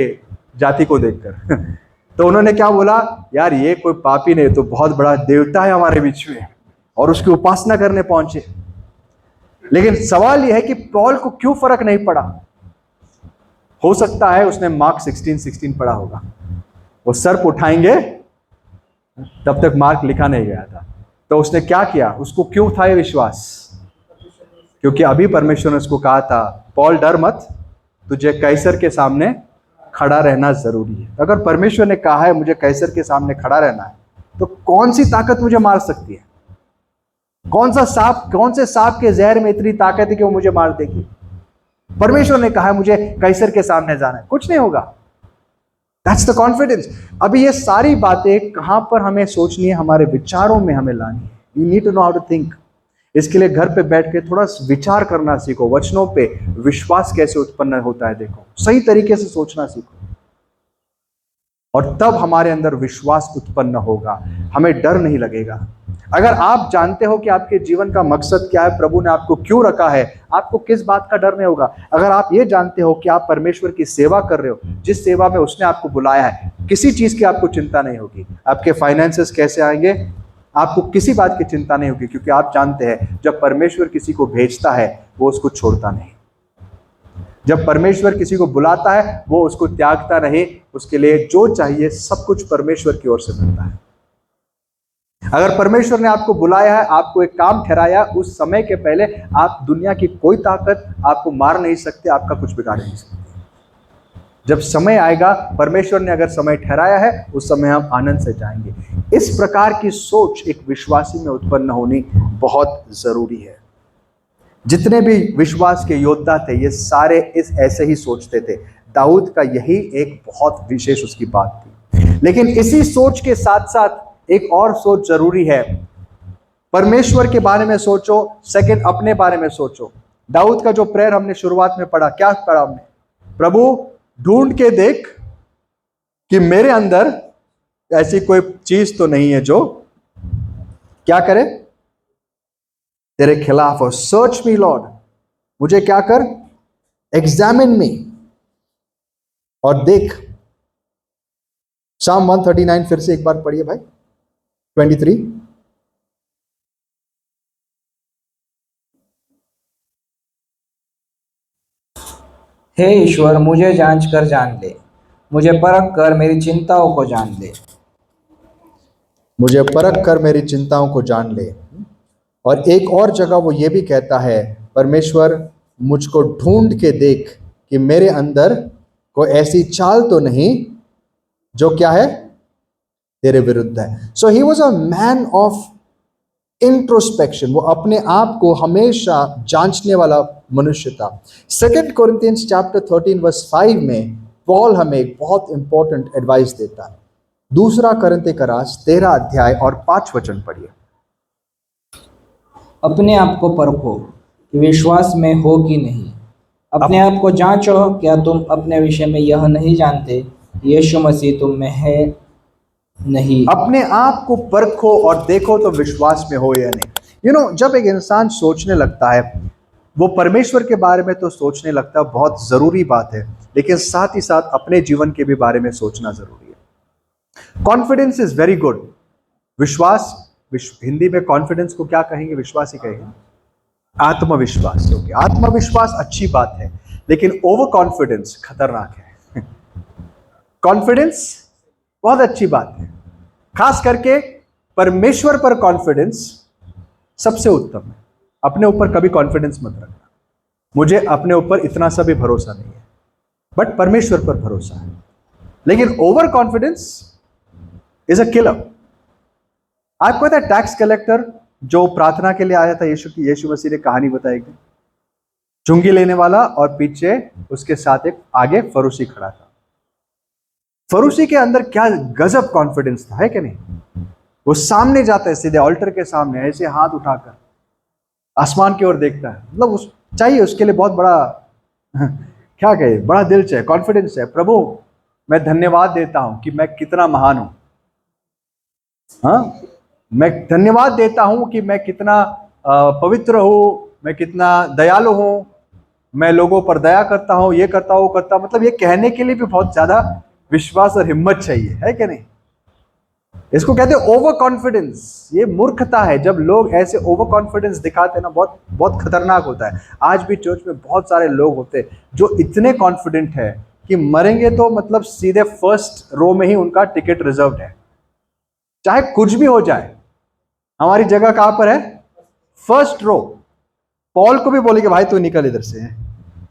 जाति को देखकर तो उन्होंने क्या बोला? यार ये कोई पापी नहीं, तो बहुत बड़ा देवता है हमारे बीच में, और उसकी उपासना करने पहुंचे। लेकिन सवाल यह है कि पॉल को क्यों फर्क नहीं पड़ा? हो सकता है उसने मार्क 16:16 पढ़ा होगा। वो सर्प उठाएंगे, तब तक मार्क लिखा नहीं गया था। तो उसने क्या किया? उसको क्यों था ये विश्वास? क्योंकि अभी परमेश्वर ने उसको कहा था पॉल डर मत, तुझे कैसर के सामने खड़ा रहना जरूरी है। अगर परमेश्वर ने कहा है मुझे कैसर के सामने खड़ा रहना है, तो कौन सी ताकत मुझे मार सकती है? कौन सा सांप, कौन से सांप के जहर में इतनी ताकत है कि वो मुझे मार देगी? परमेश्वर ने कहा है मुझे कैसर के सामने जाना है, कुछ नहीं होगा। That's the confidence. अभी ये सारी बातें कहां पर हमें सोचनी है? हमारे विचारों में हमें लानी है। You need to know how to think. इसके लिए घर पे बैठ के थोड़ा विचार करना सीखो। वचनों पे विश्वास कैसे उत्पन्न होता है देखो, सही तरीके से सोचना सीखो, और तब हमारे अंदर विश्वास उत्पन्न होगा। हमें डर नहीं लगेगा। अगर आप जानते हो कि आपके जीवन का मकसद क्या है, प्रभु ने आपको क्यों रखा है, आपको किस बात का डर नहीं होगा। अगर आप ये जानते हो कि आप परमेश्वर की सेवा कर रहे हो, जिस सेवा में उसने आपको बुलाया है, किसी चीज की आपको चिंता नहीं होगी। आपके फाइनेंसेस कैसे आएंगे, आपको किसी बात की चिंता नहीं होगी, क्योंकि आप जानते हैं जब परमेश्वर किसी को भेजता है वो उसको छोड़ता नहीं। जब परमेश्वर किसी को बुलाता है वो उसको त्यागता नहीं। उसके लिए जो चाहिए सब कुछ परमेश्वर की ओर से मिलता है। अगर परमेश्वर ने आपको बुलाया है, आपको एक काम ठहराया, उस समय के पहले आप दुनिया की कोई ताकत आपको मार नहीं सकते, आपका कुछ बिगाड़ नहीं सकते। जब समय आएगा, परमेश्वर ने अगर समय ठहराया है, उस समय हम आनंद से जाएंगे। इस प्रकार की सोच एक विश्वासी में उत्पन्न होनी बहुत जरूरी है। जितने भी विश्वास के योद्धा थे, ये सारे इस ऐसे ही सोचते थे। दाऊद का यही एक बहुत विशेष उसकी बात थी। लेकिन इसी सोच के साथ साथ एक और सोच जरूरी है। परमेश्वर के बारे में सोचो, सेकंड अपने बारे में सोचो। दाऊद का जो प्रेयर हमने शुरुआत में पढ़ा, क्या पढ़ा हमने? प्रभु ढूंढ के देख कि मेरे अंदर ऐसी कोई चीज तो नहीं है जो क्या करे तेरे खिलाफ हो। सर्च मी लॉर्ड, मुझे क्या कर? एग्जामिन मी, और देख। Psalm 139 फिर से एक बार पढ़िए भाई, 23। हे ईश्वर, मुझे जांच कर जान ले, मुझे परख कर मेरी चिंताओं को जान ले। मुझे परख कर मेरी चिंताओं को जान ले। और एक और जगह वो ये भी कहता है, परमेश्वर मुझको ढूंढ के देख कि मेरे अंदर कोई ऐसी चाल तो नहीं जो क्या है तेरे विरुद्ध है। So he was a man of introspection. वो अपने आप को हमेशा जांचने वाला मनुष्य था। 2 कोरिंथियंस चैप्टर 13 वर्स 5 में पॉल हमें एक बहुत इंपॉर्टेंट एडवाइस देता है। 2 कोरिन्थियों का राज 13 अध्याय और 5 वचन पढ़िए। अपने आप को परखो कि विश्वास में हो कि नहीं। अपने आप को जांचो, क्या तुम अपने विषय में यह नहीं जानते, यीशु मसीह तुम में है नहीं। अपने आप को परखो और देखो तो विश्वास में हो या नहीं। जब एक इंसान सोचने लगता है, वो परमेश्वर के बारे में तो सोचने लगता है, बहुत जरूरी बात है, लेकिन साथ ही साथ अपने जीवन के भी बारे में सोचना जरूरी है। Confidence is very good. विश्वास, हिंदी में कॉन्फिडेंस को क्या कहेंगे? विश्वास ही कहेंगे, आत्मविश्वास। ओके, आत्मविश्वास अच्छी बात है, लेकिन ओवर कॉन्फिडेंस खतरनाक है। कॉन्फिडेंस बहुत अच्छी बात है, खास करके परमेश्वर पर कॉन्फिडेंस सबसे उत्तम है। अपने ऊपर कभी कॉन्फिडेंस मत रखना, मुझे अपने ऊपर इतना सा भी भरोसा नहीं है, बट परमेश्वर पर भरोसा है। लेकिन over confidence is a killer. आपको पता है टैक्स कलेक्टर जो प्रार्थना के लिए आया था, यीशु मसीह ने कहानी बताई थी, चुंगी लेने वाला और पीछे उसके साथ एक आगे फरूसी खड़ा था। फरूसी के अंदर क्या गजब कॉन्फिडेंस था, है कि नहीं? वो सामने जाता है, सीधे ऑल्टर के सामने ऐसे हाथ उठाकर आसमान की ओर देखता है। मतलब उस चाहिए उसके लिए बहुत बड़ा क्या कहे, बड़ा दिल चाहिए, कॉन्फिडेंस है। प्रभु मैं धन्यवाद देता हूं कि मैं कितना महान हूं। हाँ, मैं धन्यवाद देता हूं कि मैं कितना पवित्र हूं, मैं कितना दयालु हूं, मैं लोगों पर दया करता हूं, ये करता हूं, वो करता हूं। मतलब ये कहने के लिए भी बहुत ज्यादा विश्वास और हिम्मत चाहिए, है कि नहीं? इसको कहते हैं ओवर कॉन्फिडेंस। ये मूर्खता है। जब लोग ऐसे ओवर कॉन्फिडेंस दिखाते हैं ना, बहुत बहुत खतरनाक होता है। आज भी चर्च में बहुत सारे लोग होते हैं जो इतने कॉन्फिडेंट है कि मरेंगे तो मतलब सीधे फर्स्ट रो में ही उनका टिकट रिजर्व्ड है, चाहे कुछ भी हो जाए। हमारी जगह कहां पर है? First row. पॉल को भी बोलेगे भाई तू निकल इधर से,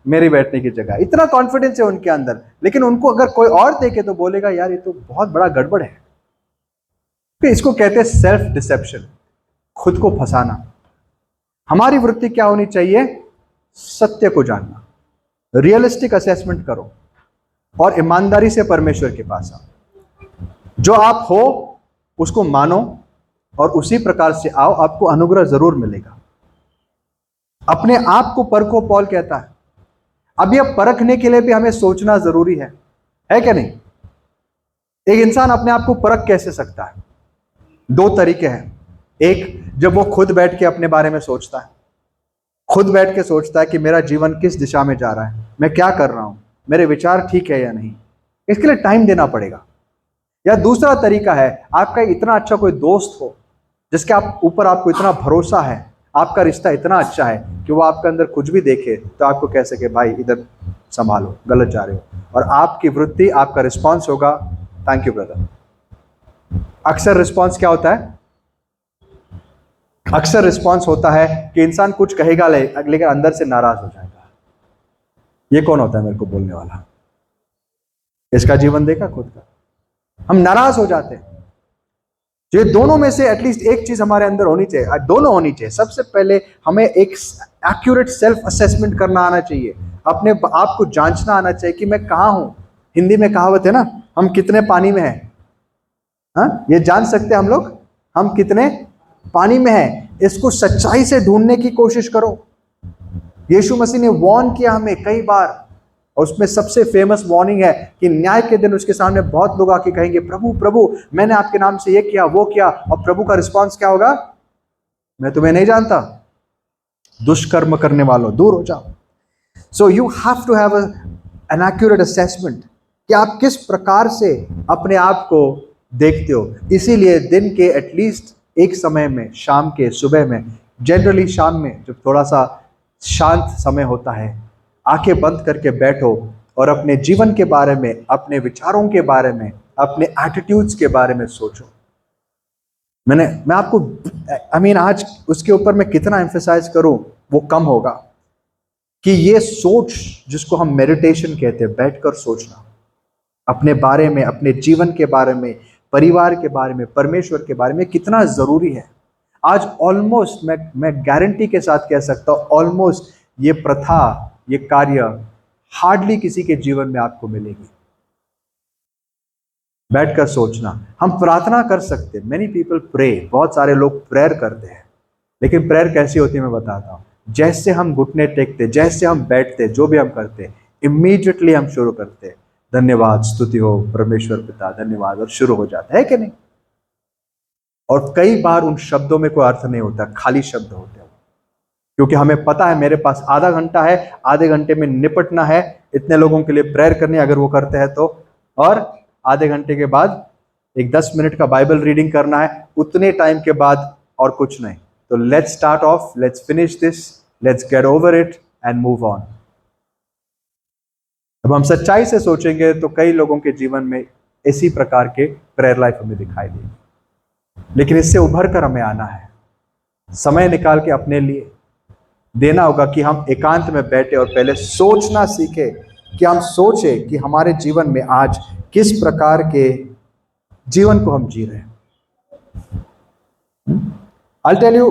मेरी बैठने की जगह। इतना कॉन्फिडेंस है उनके अंदर। लेकिन उनको अगर कोई और देखे तो बोलेगा यार ये तो बहुत बड़ा गड़बड़ है। तो इसको कहते हैं सेल्फ डिसेप्शन, खुद को फंसाना। हमारी वृत्ति क्या होनी चाहिए? सत्य को जानना, रियलिस्टिक असेसमेंट करो और ईमानदारी से परमेश्वर के पास आओ। जो आप हो उसको मानो और उसी प्रकार से आओ, आपको अनुग्रह जरूर मिलेगा। अपने आप को परखो, पॉल कहता है। अब यह परखने के लिए भी हमें सोचना जरूरी है क्या नहीं? एक इंसान अपने आप को परख कैसे सकता है? दो तरीके हैं। एक, जब वो खुद बैठ के अपने बारे में सोचता है, खुद बैठ के सोचता है कि मेरा जीवन किस दिशा में जा रहा है, मैं क्या कर रहा हूं, मेरे विचार ठीक है या नहीं। इसके लिए टाइम देना पड़ेगा। या दूसरा तरीका है, आपका इतना अच्छा कोई दोस्त हो जिसके ऊपर आपको इतना भरोसा है, आपका रिश्ता इतना अच्छा है कि वो आपके अंदर कुछ भी देखे तो आपको कह सके भाई इधर संभालो, गलत जा रहे हो, और आपकी वृत्ति, आपका रिस्पॉन्स होगा थैंक यू ब्रदर। अक्सर रिस्पॉन्स क्या होता है? अक्सर रिस्पॉन्स होता है कि इंसान कुछ कहेगा लेकिन अंदर से नाराज हो जाएगा। ये कौन होता है मेरे को बोलने वाला? इसका जीवन देखा खुद का। हम नाराज हो जाते हैं। ये दोनों में से एटलीस्ट एक चीज हमारे अंदर होनी चाहिए, दोनों होनी चाहिए। सबसे पहले हमें एक एक्यूरेट सेल्फ असेसमेंट करना आना चाहिए, अपने आप को जांचना आना चाहिए कि मैं कहाँ हूं। हिंदी में कहावत है ना, हम कितने पानी में हैं। हाँ, ये जान सकते हैं हम लोग, हम कितने पानी में हैं। इसको सच्चाई से ढूंढने की कोशिश करो। यीशु मसीह ने वार्न किया हमें कई बार, और उसमें सबसे फेमस वार्निंग है कि न्याय के दिन उसके सामने बहुत लोग आके कहेंगे प्रभु प्रभु मैंने आपके नाम से ये किया वो किया, और प्रभु का रिस्पांस क्या होगा? मैं तुम्हें नहीं जानता, दुष्कर्म करने वालों दूर हो जाओ। So you have to have an accurate assessment कि आप किस प्रकार से अपने आप को देखते हो। इसीलिए दिन के एटलीस्ट एक समय में, शाम के, सुबह में, जनरली शाम में जब थोड़ा सा शांत समय होता है, आंखें बंद करके बैठो और अपने जीवन के बारे में, अपने विचारों के बारे में, अपने एटीट्यूड्स के बारे में सोचो। मैं आपको आज उसके ऊपर मैं कितना एम्फेसाइज करूं वो कम होगा कि ये सोच, जिसको हम मेडिटेशन कहते हैं, बैठकर सोचना अपने बारे में, अपने जीवन के बारे में, परिवार के बारे में, परमेश्वर के बारे में, कितना जरूरी है। आज ऑलमोस्ट मैं गारंटी के साथ कह सकता हूं, ऑलमोस्ट ये प्रथा, ये कार्य हार्डली किसी के जीवन में आपको मिलेगी। बैठकर सोचना। हम प्रार्थना कर सकते हैं, मेनी पीपल प्रे, बहुत सारे लोग प्रेयर करते हैं, लेकिन प्रेयर कैसी होती है मैं बताता हूँ। जैसे हम घुटने टेकते, जैसे हम बैठते, जो भी हम करते, इमीडिएटली हम शुरू करते, धन्यवाद, स्तुति हो परमेश्वर पिता, धन्यवाद, और शुरू हो जाता है कि नहीं। और कई बार उन शब्दों में कोई अर्थ नहीं होता, खाली शब्द होते हैं, क्योंकि हमें पता है मेरे पास आधा घंटा है, आधे घंटे में निपटना है, इतने लोगों के लिए प्रेयर करनी है अगर वो करते हैं तो, और आधे घंटे के बाद एक 10 मिनट का बाइबल रीडिंग करना है, उतने टाइम के बाद और कुछ नहीं। तो let's start of, let's finish this, let's get over it and move on. अब हम सच्चाई से सोचेंगे तो कई लोगों के जीवन में इसी प्रकार के प्रेयर लाइफ हमें दिखाई देगी, लेकिन इससे उभर कर हमें आना है, समय निकाल के अपने लिए देना होगा कि हम एकांत में बैठे और पहले सोचना सीखे, कि हम सोचे कि हमारे जीवन में आज किस प्रकार के जीवन को हम जी रहे हैं। I'll tell you,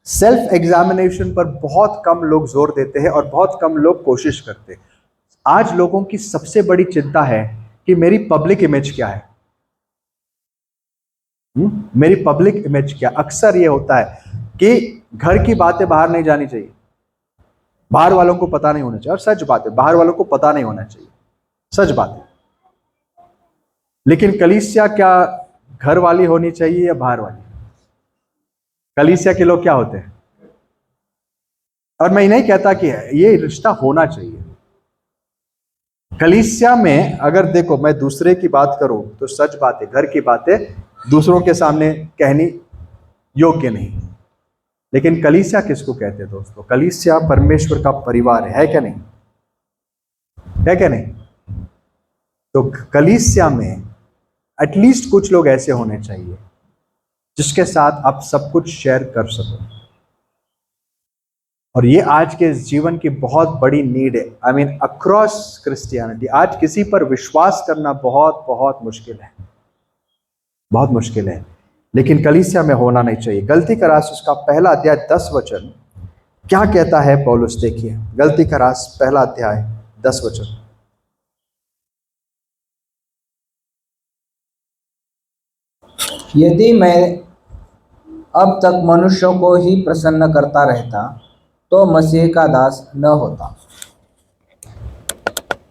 self examination पर बहुत कम लोग जोर देते हैं और बहुत कम लोग कोशिश करते हैं। आज लोगों की सबसे बड़ी चिंता है कि मेरी पब्लिक इमेज क्या है, मेरी पब्लिक इमेज क्या। अक्सर ये होता है कि घर की बातें बाहर नहीं जानी चाहिए, बाहर वालों को पता नहीं होना चाहिए, और सच बात है, बाहर वालों को पता नहीं होना चाहिए, सच बात है। लेकिन कलीसिया क्या घर वाली होनी चाहिए या बाहर वाली? कलीसिया के लोग क्या होते हैं? और मैं नहीं कहता कि ये रिश्ता होना चाहिए। कलीसिया में अगर देखो, मैं दूसरे की बात करूं तो सच बात है, घर की बातें दूसरों के सामने कहनी योग्य नहीं। लेकिन कलीसिया किसको कहते हैं दोस्तों? कलीसिया परमेश्वर का परिवार है क्या नहीं? है क्या नहीं? तो कलीसिया में एटलीस्ट कुछ लोग ऐसे होने चाहिए जिसके साथ आप सब कुछ शेयर कर सको। और ये आज के जीवन की बहुत बड़ी नीड है। आई मीन अक्रॉस क्रिश्चियनिटी आज किसी पर विश्वास करना बहुत बहुत मुश्किल है, बहुत मुश्किल है। लेकिन कलीसिया में होना नहीं चाहिए। गलती का रास उसका पहला अध्याय 10 वचन क्या कहता है पौलुस? देखिए, गलती का रास पहला अध्याय 10 वचन। यदि मैं अब तक मनुष्यों को ही प्रसन्न करता रहता तो मसीह का दास न होता।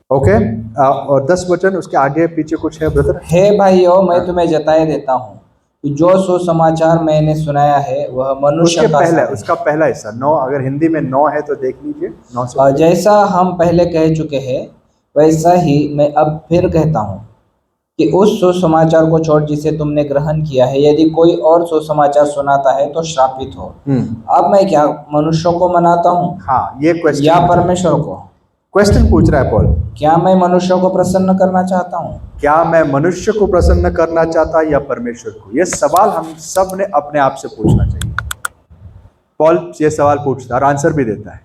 ओके, और 10 वचन उसके आगे पीछे कुछ है ब्रदर? हे भाइयों, मैं तुम्हें जताए देता हूँ कि जो सुसमाचार मैंने सुनाया है वह मनुष्य का सा है। उसका पहला हिस्सा 9, अगर हिंदी में 9 है तो देख लीजिए 9 से। जैसा हम पहले कह चुके हैं वैसा ही मैं अब फिर कहता हूँ कि उस सुसमाचार को छोड़ जिसे तुमने ग्रहण किया है, यदि कोई और सुसमाचार सुनाता है तो श्रापित हो। अब मैं क्या मनुष्यों को मनाता हूँ? हाँ, ये क्वेश्चन या परमेश्वर को? क्वेश्चन पूछ रहा है पॉल। क्या मैं मनुष्यों को प्रसन्न करना चाहता हूँ? क्या मैं मनुष्य को प्रसन्न करना चाहता या परमेश्वर को? यह सवाल हम सब ने अपने आप से पूछना चाहिए। पॉल ये सवाल पूछता है और आंसर भी देता है।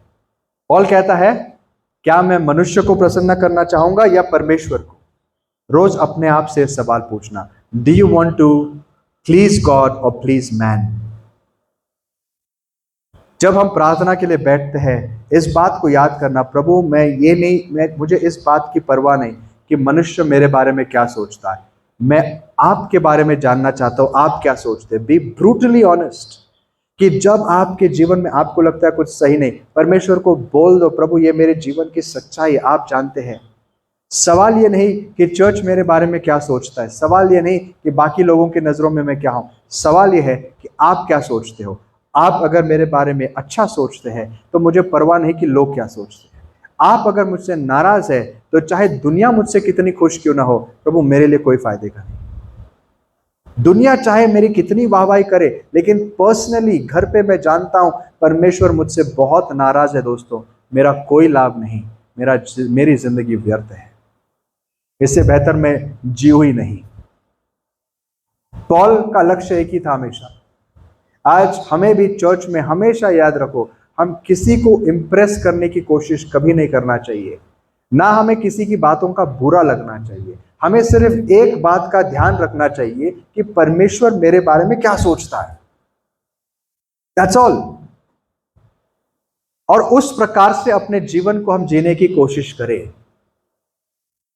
पॉल कहता है, क्या मैं मनुष्य को प्रसन्न करना चाहूंगा या परमेश्वर को? रोज अपने आप से सवाल पूछना, do you want to please God और प्लीज मैन? जब हम प्रार्थना के लिए बैठते हैं, इस बात को याद करना, प्रभु मुझे इस बात की परवाह नहीं कि मनुष्य मेरे बारे में क्या सोचता है, मैं आपके बारे में जानना चाहता हूं, आप क्या सोचते हैं। बी ब्रूटली ऑनेस्ट, कि जब आपके जीवन में आपको लगता है कुछ सही नहीं, परमेश्वर को बोल दो, प्रभु ये मेरे जीवन की सच्चाई आप जानते हैं। सवाल ये नहीं कि चर्च मेरे बारे में क्या सोचता है, सवाल ये नहीं कि बाकी लोगों की नजरों में मैं क्या हूं, सवाल ये है कि आप क्या सोचते हो। आप अगर मेरे बारे में अच्छा सोचते हैं तो मुझे परवाह नहीं कि लोग क्या सोचते हैं। आप अगर मुझसे नाराज है तो चाहे दुनिया मुझसे कितनी खुश क्यों ना हो, प्रभु मेरे लिए कोई फायदे का नहीं। दुनिया चाहे मेरी कितनी वाहवाही करे, लेकिन पर्सनली घर पे मैं जानता हूं परमेश्वर मुझसे बहुत नाराज है दोस्तों, मेरा कोई लाभ नहीं, मेरी जिंदगी व्यर्थ है, इससे बेहतर मैं जीऊं ही नहीं। पॉल का लक्ष्य एक ही था हमेशा। आज हमें भी चर्च में हमेशा याद रखो, हम किसी को इंप्रेस करने की कोशिश कभी नहीं करना चाहिए, ना हमें किसी की बातों का बुरा लगना चाहिए। हमें सिर्फ एक बात का ध्यान रखना चाहिए कि परमेश्वर मेरे बारे में क्या सोचता है, दैट्स ऑल। और उस प्रकार से अपने जीवन को हम जीने की कोशिश करें।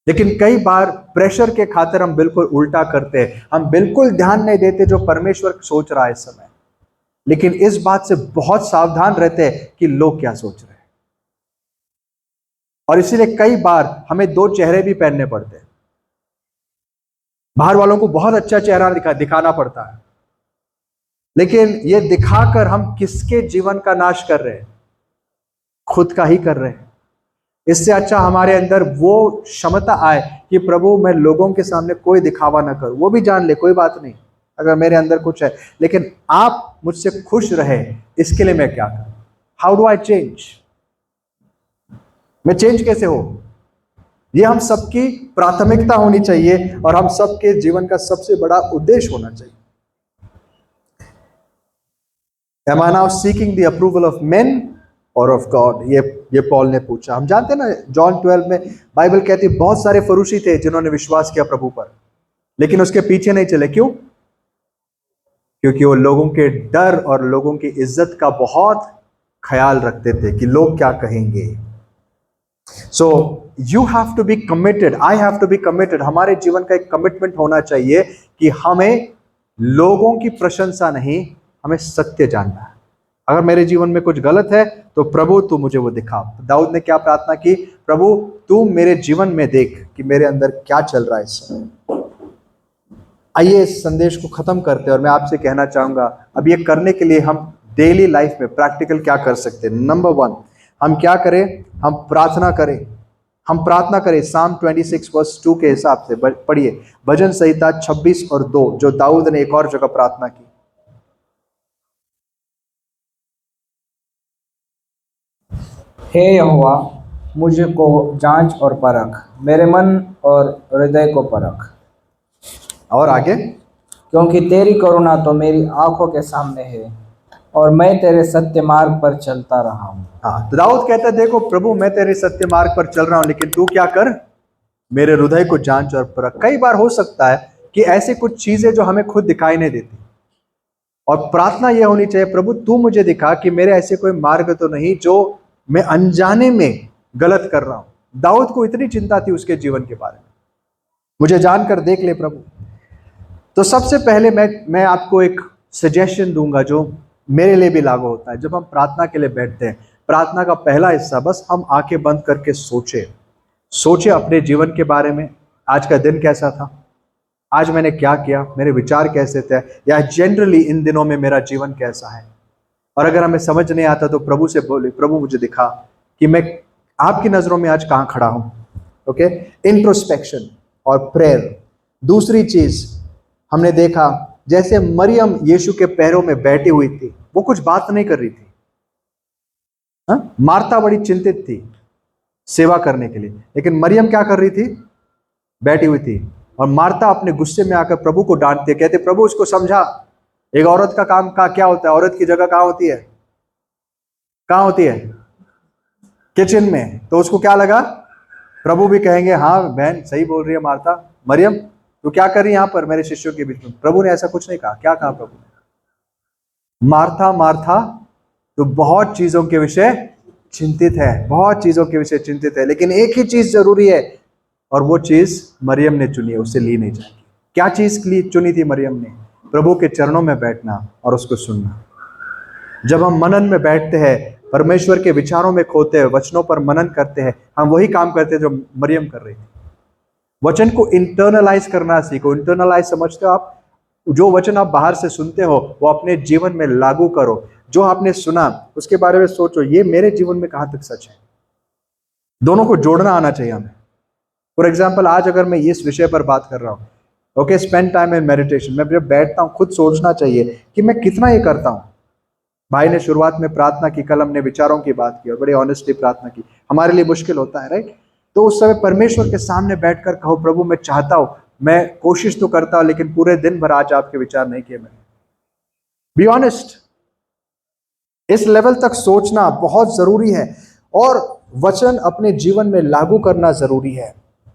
लेकिन कई बार प्रेशर के खातिर हम बिल्कुल उल्टा करते हैं, हम बिल्कुल ध्यान नहीं देते जो परमेश्वर सोच रहा है इस समय। लेकिन इस बात से बहुत सावधान रहते हैं कि लोग क्या सोच रहे हैं। और इसीलिए कई बार हमें दो चेहरे भी पहनने पड़ते हैं। बाहर वालों को बहुत अच्छा चेहरा दिखाना पड़ता है, लेकिन ये दिखाकर हम किसके जीवन का नाश कर रहे हैं? खुद का ही कर रहे हैं। इससे अच्छा हमारे अंदर वो क्षमता आए कि प्रभु मैं लोगों के सामने कोई दिखावा ना करूं, वो भी जान ले कोई बात नहीं अगर मेरे अंदर कुछ है, लेकिन आप मुझसे खुश रहे इसके लिए मैं क्या करूं? How do I change? मैं चेंज कैसे हो? ये हम सबकी प्राथमिकता होनी चाहिए और हम सबके जीवन का सबसे बड़ा उद्देश्य होना चाहिए। Am I now seeking the approval of men or of God? ये पॉल ने पूछा। हम जानते हैं ना, जॉन 12 में बाइबल कहती है बहुत सारे फरूशी थे जिन्होंने विश्वास किया प्रभु पर, लेकिन उसके पीछे नहीं चले। क्यों? क्योंकि वो लोगों के डर और लोगों की इज्जत का बहुत ख्याल रखते थे कि लोग क्या कहेंगे। So you have to be committed, I have to be committed. हमारे जीवन का एक कमिटमेंट होना चाहिए कि हमें लोगों की प्रशंसा नहीं, हमें सत्य जानना है। अगर मेरे जीवन में कुछ गलत है तो प्रभु तू मुझे वो दिखा। दाऊद ने क्या प्रार्थना की? प्रभु तू मेरे जीवन में देख कि मेरे अंदर क्या चल रहा है इस समय। आइए इस संदेश को खत्म करते हैं और मैं आपसे कहना चाहूंगा, अब ये करने के लिए हम डेली लाइफ में प्रैक्टिकल क्या कर सकते हैं। नंबर 1, हम क्या करें? हम प्रार्थना करें। हम प्रार्थना करें साम 26 वर्स 2 के हिसाब से। पढ़िए भजन संहिता 26 और 2, जो दाऊद ने एक और जगह प्रार्थना की। हे यहोवा, मुझे को जांच और परख, मेरे मन और हृदय को परख। और आगे, क्योंकि तेरी करुणा तो मेरी आंखों के सामने है और मैं तेरे सत्य मार्ग पर चलता रहा हूँ। हाँ, तो दाऊद कहता है देखो प्रभु मैं तेरे सत्य मार्ग पर चल रहा हूं, लेकिन तू क्या कर? मेरे हृदय को जांच और परख। कई बार हो सकता है कि ऐसी कुछ चीजें जो हमें खुद दिखाई नहीं देती, और प्रार्थना यह होनी चाहिए प्रभु तू मुझे दिखा कि मेरे ऐसे कोई मार्ग तो नहीं जो मैं अनजाने में गलत कर रहा हूं। दाऊद को इतनी चिंता थी उसके जीवन के बारे में, मुझे जानकर देख ले प्रभु। तो सबसे पहले मैं आपको एक सजेशन दूंगा जो मेरे लिए भी लागू होता है। जब हम प्रार्थना के लिए बैठते हैं, प्रार्थना का पहला हिस्सा बस हम आंखें बंद करके सोचे अपने जीवन के बारे में। आज का दिन कैसा था? आज मैंने क्या किया? मेरे विचार कैसे थे? या जनरली इन दिनों में मेरा जीवन कैसा है? और अगर हमें समझ नहीं आता तो प्रभु से बोले प्रभु मुझे दिखा कि मैं आपकी नजरों में आज कहाँ खड़ा हूं। ओके, इंट्रोस्पेक्शन और प्रेयर। दूसरी चीज हमने देखा, जैसे मरियम यीशु के पैरों में बैठी हुई थी, वो कुछ बात नहीं कर रही थी। मार्था बड़ी चिंतित थी सेवा करने के लिए, लेकिन मरियम क्या कर रही थी? बैठी हुई थी। और मार्था अपने गुस्से में आकर प्रभु को डांटती है, कहते प्रभु उसको समझा, एक औरत का काम का क्या होता है? औरत की जगह कहाँ होती है? कहाँ होती है? किचन में। तो उसको क्या लगा? प्रभु भी कहेंगे हाँ बहन सही बोल रही है मार्था, मरियम तो क्या कर रही है यहाँ पर मेरे शिष्यों के बीच में? प्रभु ने ऐसा कुछ नहीं कहा। क्या कहा प्रभु ने? मार्था मार्था तो बहुत चीजों के विषय चिंतित है, बहुत चीजों के विषय चिंतित है, लेकिन एक ही चीज जरूरी है और वो चीज मरियम ने चुनी है, उससे ली नहीं जाएगी। क्या चीज चुनी थी मरियम ने? प्रभु के चरणों में बैठना और उसको सुनना। जब हम मनन में बैठते हैं, परमेश्वर के विचारों में खोते हैं, वचनों पर मनन करते हैं, हम वही काम करते हैं जो मरियम कर रही थी। वचन को इंटरनलाइज करना सीखो। इंटरनलाइज समझते हो आप? जो वचन आप बाहर से सुनते हो वो अपने जीवन में लागू करो। जो आपने सुना उसके बारे में सोचो, ये मेरे जीवन में कहां तक सच है। दोनों को जोड़ना आना चाहिए हमें। फॉर एग्जाम्पल, आज अगर मैं इस विषय पर बात कर रहा हूँ, okay, spend time in meditation, मैं जब बैठता हूँ खुद सोचना चाहिए कि मैं कितना ये करता हूँ। भाई ने शुरुआत में प्रार्थना की, कल हमने विचारों की बात की और बड़ी ऑनेस्टली प्रार्थना की। हमारे लिए मुश्किल होता है, राइट? तो उस समय परमेश्वर के सामने बैठकर कहो प्रभु मैं चाहता हूं, मैं कोशिश तो करता हूं, लेकिन पूरे दिन भर आज आपके विचार नहीं किए मैंने। Be honest. इस लेवल तक सोचना बहुत जरूरी है और वचन अपने जीवन में लागू करना जरूरी है।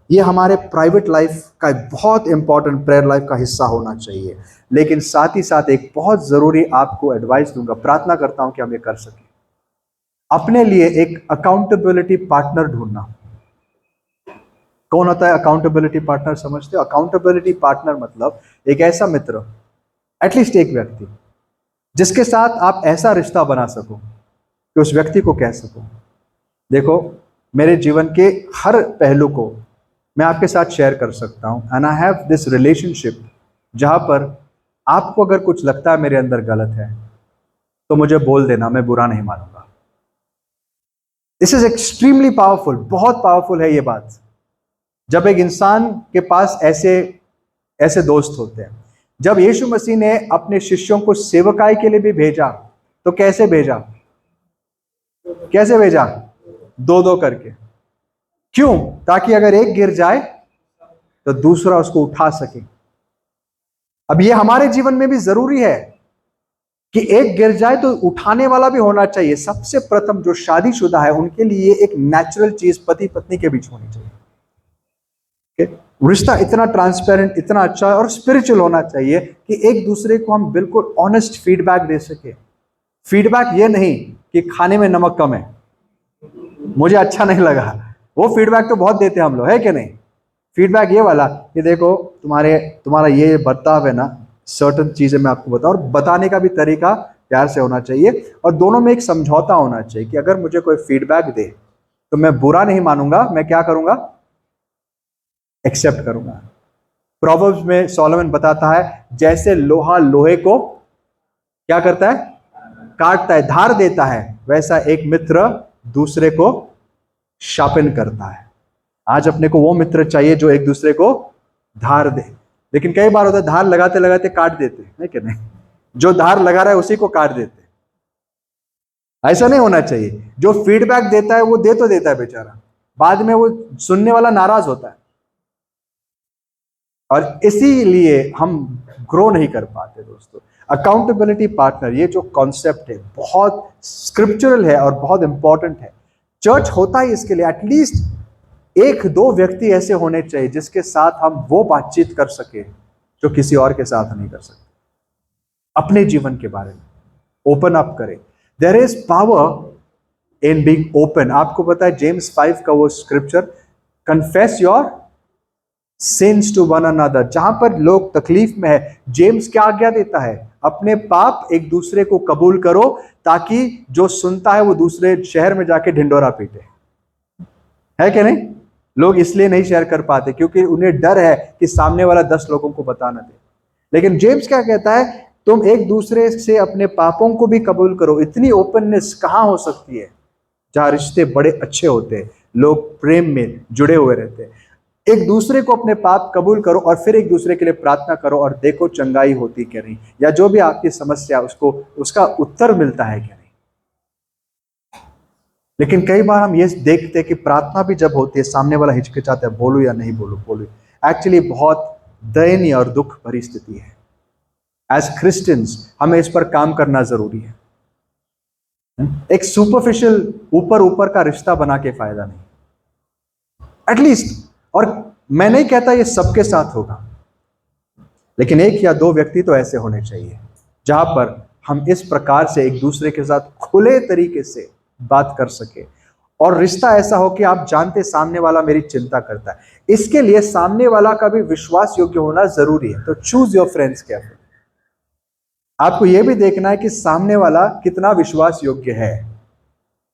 यह हमारे प्राइवेट लाइफ का एक बहुत इंपॉर्टेंट प्रेयर लाइफ का हिस्सा होना चाहिए। लेकिन साथ ही साथ एक बहुत जरूरी आपको एडवाइस दूंगा, प्रार्थना करता हूं कि हम ये कर सकें। अपने लिए एक अकाउंटेबिलिटी पार्टनर ढूंढना। कौन होता है अकाउंटेबिलिटी पार्टनर? समझते हो? अकाउंटेबिलिटी पार्टनर मतलब एक ऐसा मित्र, एटलीस्ट एक व्यक्ति जिसके साथ आप ऐसा रिश्ता बना सको कि उस व्यक्ति को कह सको, देखो मेरे जीवन के हर पहलू को मैं आपके साथ शेयर कर सकता हूं, and I have this relationship जहां पर आपको अगर कुछ लगता है मेरे अंदर गलत है तो मुझे बोल देना, मैं बुरा नहीं मानूंगा। दिस इज एक्सट्रीमली पावरफुल, बहुत पावरफुल है ये बात। जब एक इंसान के पास ऐसे दोस्त होते हैं। जब यीशु मसीह ने अपने शिष्यों को सेवकाई के लिए भी भेजा तो कैसे भेजा? दो दो करके। क्यों? ताकि अगर एक गिर जाए तो दूसरा उसको उठा सके। अब ये हमारे जीवन में भी जरूरी है कि एक गिर जाए तो उठाने वाला भी होना चाहिए। सबसे प्रथम जो शादीशुदा है उनके लिए एक नेचुरल चीज पति पत्नी के बीच होनी चाहिए। रिश्ता इतना ट्रांसपेरेंट, इतना अच्छा और स्पिरिचुअल होना चाहिए कि एक दूसरे को हम बिल्कुल ऑनेस्ट फीडबैक दे सके। फीडबैक ये नहीं कि खाने में नमक कम है, मुझे अच्छा नहीं लगा, वो फीडबैक तो बहुत देते हैं हम लोग, है कि नहीं? फीडबैक ये वाला कि देखो तुम्हारा ये बर्ताव है ना, सर्टन चीजें मैं आपको बताऊं, और बताने का भी तरीका प्यार से होना चाहिए और दोनों में एक समझौता होना चाहिए कि अगर मुझे कोई फीडबैक दे तो मैं बुरा नहीं मानूंगा, मैं क्या करूंगा? एक्सेप्ट करूंगा। प्रोवर्ब्स में सोलोमन बताता है जैसे लोहा लोहे को क्या करता है? काटता है, धार देता है, वैसा एक मित्र दूसरे को शार्पन करता है। आज अपने को वो मित्र चाहिए जो एक दूसरे को धार दे, लेकिन कई बार होता है धार लगाते लगाते काट देते हैं कि नहीं? जो धार लगा रहा है उसी को काट देते हैं। ऐसा नहीं होना चाहिए। जो फीडबैक देता है वो दे तो देता है बेचारा, बाद में वो सुनने वाला नाराज होता है और इसीलिए हम ग्रो नहीं कर पाते। दोस्तों, अकाउंटेबिलिटी पार्टनर, ये जो कॉन्सेप्ट है बहुत स्क्रिप्चरल है और बहुत इंपॉर्टेंट है। चर्च होता ही इसके लिए, एटलीस्ट एक दो व्यक्ति ऐसे होने चाहिए जिसके साथ हम वो बातचीत कर सके जो किसी और के साथ नहीं कर सकते। अपने जीवन के बारे में ओपन अप करें। There is power in being open. आपको पता है जेम्स 5 का वो scripture, confess your sins to one another, जहां पर लोग तकलीफ में है, जेम्स क्या आज्ञा देता है? अपने पाप एक दूसरे को कबूल करो ताकि जो सुनता है वो दूसरे शहर में जाके ढिंडोरा पीटे, है कि नहीं? लोग इसलिए नहीं शेयर कर पाते क्योंकि उन्हें डर है कि सामने वाला 10 लोगों को बता ना दे। लेकिन जेम्स क्या कहता है? तुम एक दूसरे से अपने पापों को भी कबूल करो। इतनी ओपननेस कहां हो सकती है जहां रिश्ते बड़े अच्छे होते हैं, लोग प्रेम में जुड़े हुए रहते हैं। एक दूसरे को अपने पाप कबूल करो और फिर एक दूसरे के लिए प्रार्थना करो और देखो चंगाई होती क्या नहीं, या जो भी आपकी समस्या उसको उसका उत्तर मिलता है क्या नहीं। लेकिन कई बार हम ये देखते हैं कि प्रार्थना भी जब होती है सामने वाला हिचकिचाता है, बोलूं या नहीं बोलूं। एक्चुअली बहुत दयनीय और दुख भरी स्थिति है। एज क्रिश्चियंस हमें इस पर काम करना जरूरी है। एक सुपरफिशियल ऊपर ऊपर का रिश्ता बना के फायदा नहीं, एटलीस्ट। और मैं नहीं कहता ये सबके साथ होगा, लेकिन एक या दो व्यक्ति तो ऐसे होने चाहिए जहां पर हम इस प्रकार से एक दूसरे के साथ खुले तरीके से बात कर सके और रिश्ता ऐसा हो कि आप जानते सामने वाला मेरी चिंता करता है। इसके लिए सामने वाला का भी विश्वास योग्य होना जरूरी है। तो चूज योर फ्रेंड्स केयरफुली। आपको यह भी देखना है कि सामने वाला कितना विश्वास योग्य है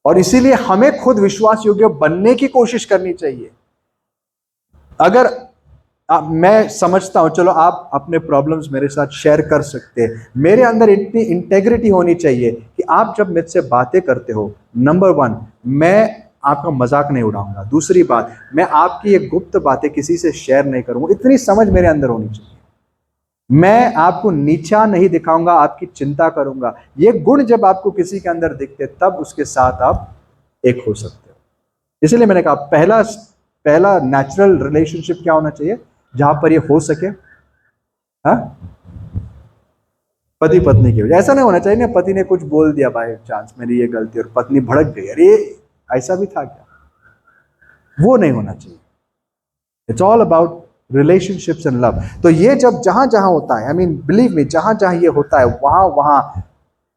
और इसीलिए हमें खुद विश्वास योग्य बनने की कोशिश करनी चाहिए। अगर मैं समझता हूं, चलो आप अपने प्रॉब्लम्स मेरे साथ शेयर कर सकते हैं, मेरे अंदर इतनी इंटेग्रिटी होनी चाहिए कि आप जब मुझसे बातें करते हो, नंबर 1 मैं आपका मजाक नहीं उड़ाऊंगा, दूसरी बात मैं आपकी ये गुप्त बातें किसी से शेयर नहीं करूंगा। इतनी समझ मेरे अंदर होनी चाहिए। मैं आपको नीचा नहीं दिखाऊंगा, आपकी चिंता करूंगा। ये गुण जब आपको किसी के अंदर दिखते तब उसके साथ आप एक हो सकते हो। इसलिए मैंने कहा पहला नेचुरल रिलेशनशिप क्या होना चाहिए जहां पर ये हो सके? हाँ, पति पत्नी की वजह। ऐसा नहीं होना चाहिए ना पति ने कुछ बोल दिया बाय चांस, मेरी ये गलती, और पत्नी भड़क गई, अरे ऐसा भी था क्या? वो नहीं होना चाहिए। It's all about relationships and love. तो ये जब जहां जहां होता है, आई मीन बिलीव मी, जहां जहां ये होता है वहां वहां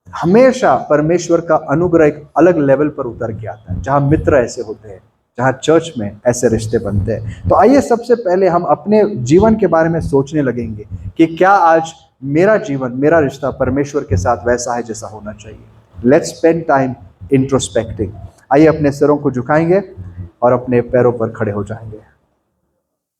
हमेशा परमेश्वर का अनुग्रह एक अलग लेवल पर उतर के आता है। जहां मित्र ऐसे होते हैं, जहां चर्च में ऐसे रिश्ते बनते हैं। तो आइए सबसे पहले हम अपने जीवन के बारे में सोचने लगेंगे कि क्या आज मेरा जीवन, मेरा रिश्ता परमेश्वर के साथ वैसा है जैसा होना चाहिए। Let's spend time introspecting. आइए अपने सिरों को झुकाएंगे और अपने पैरों पर खड़े हो जाएंगे।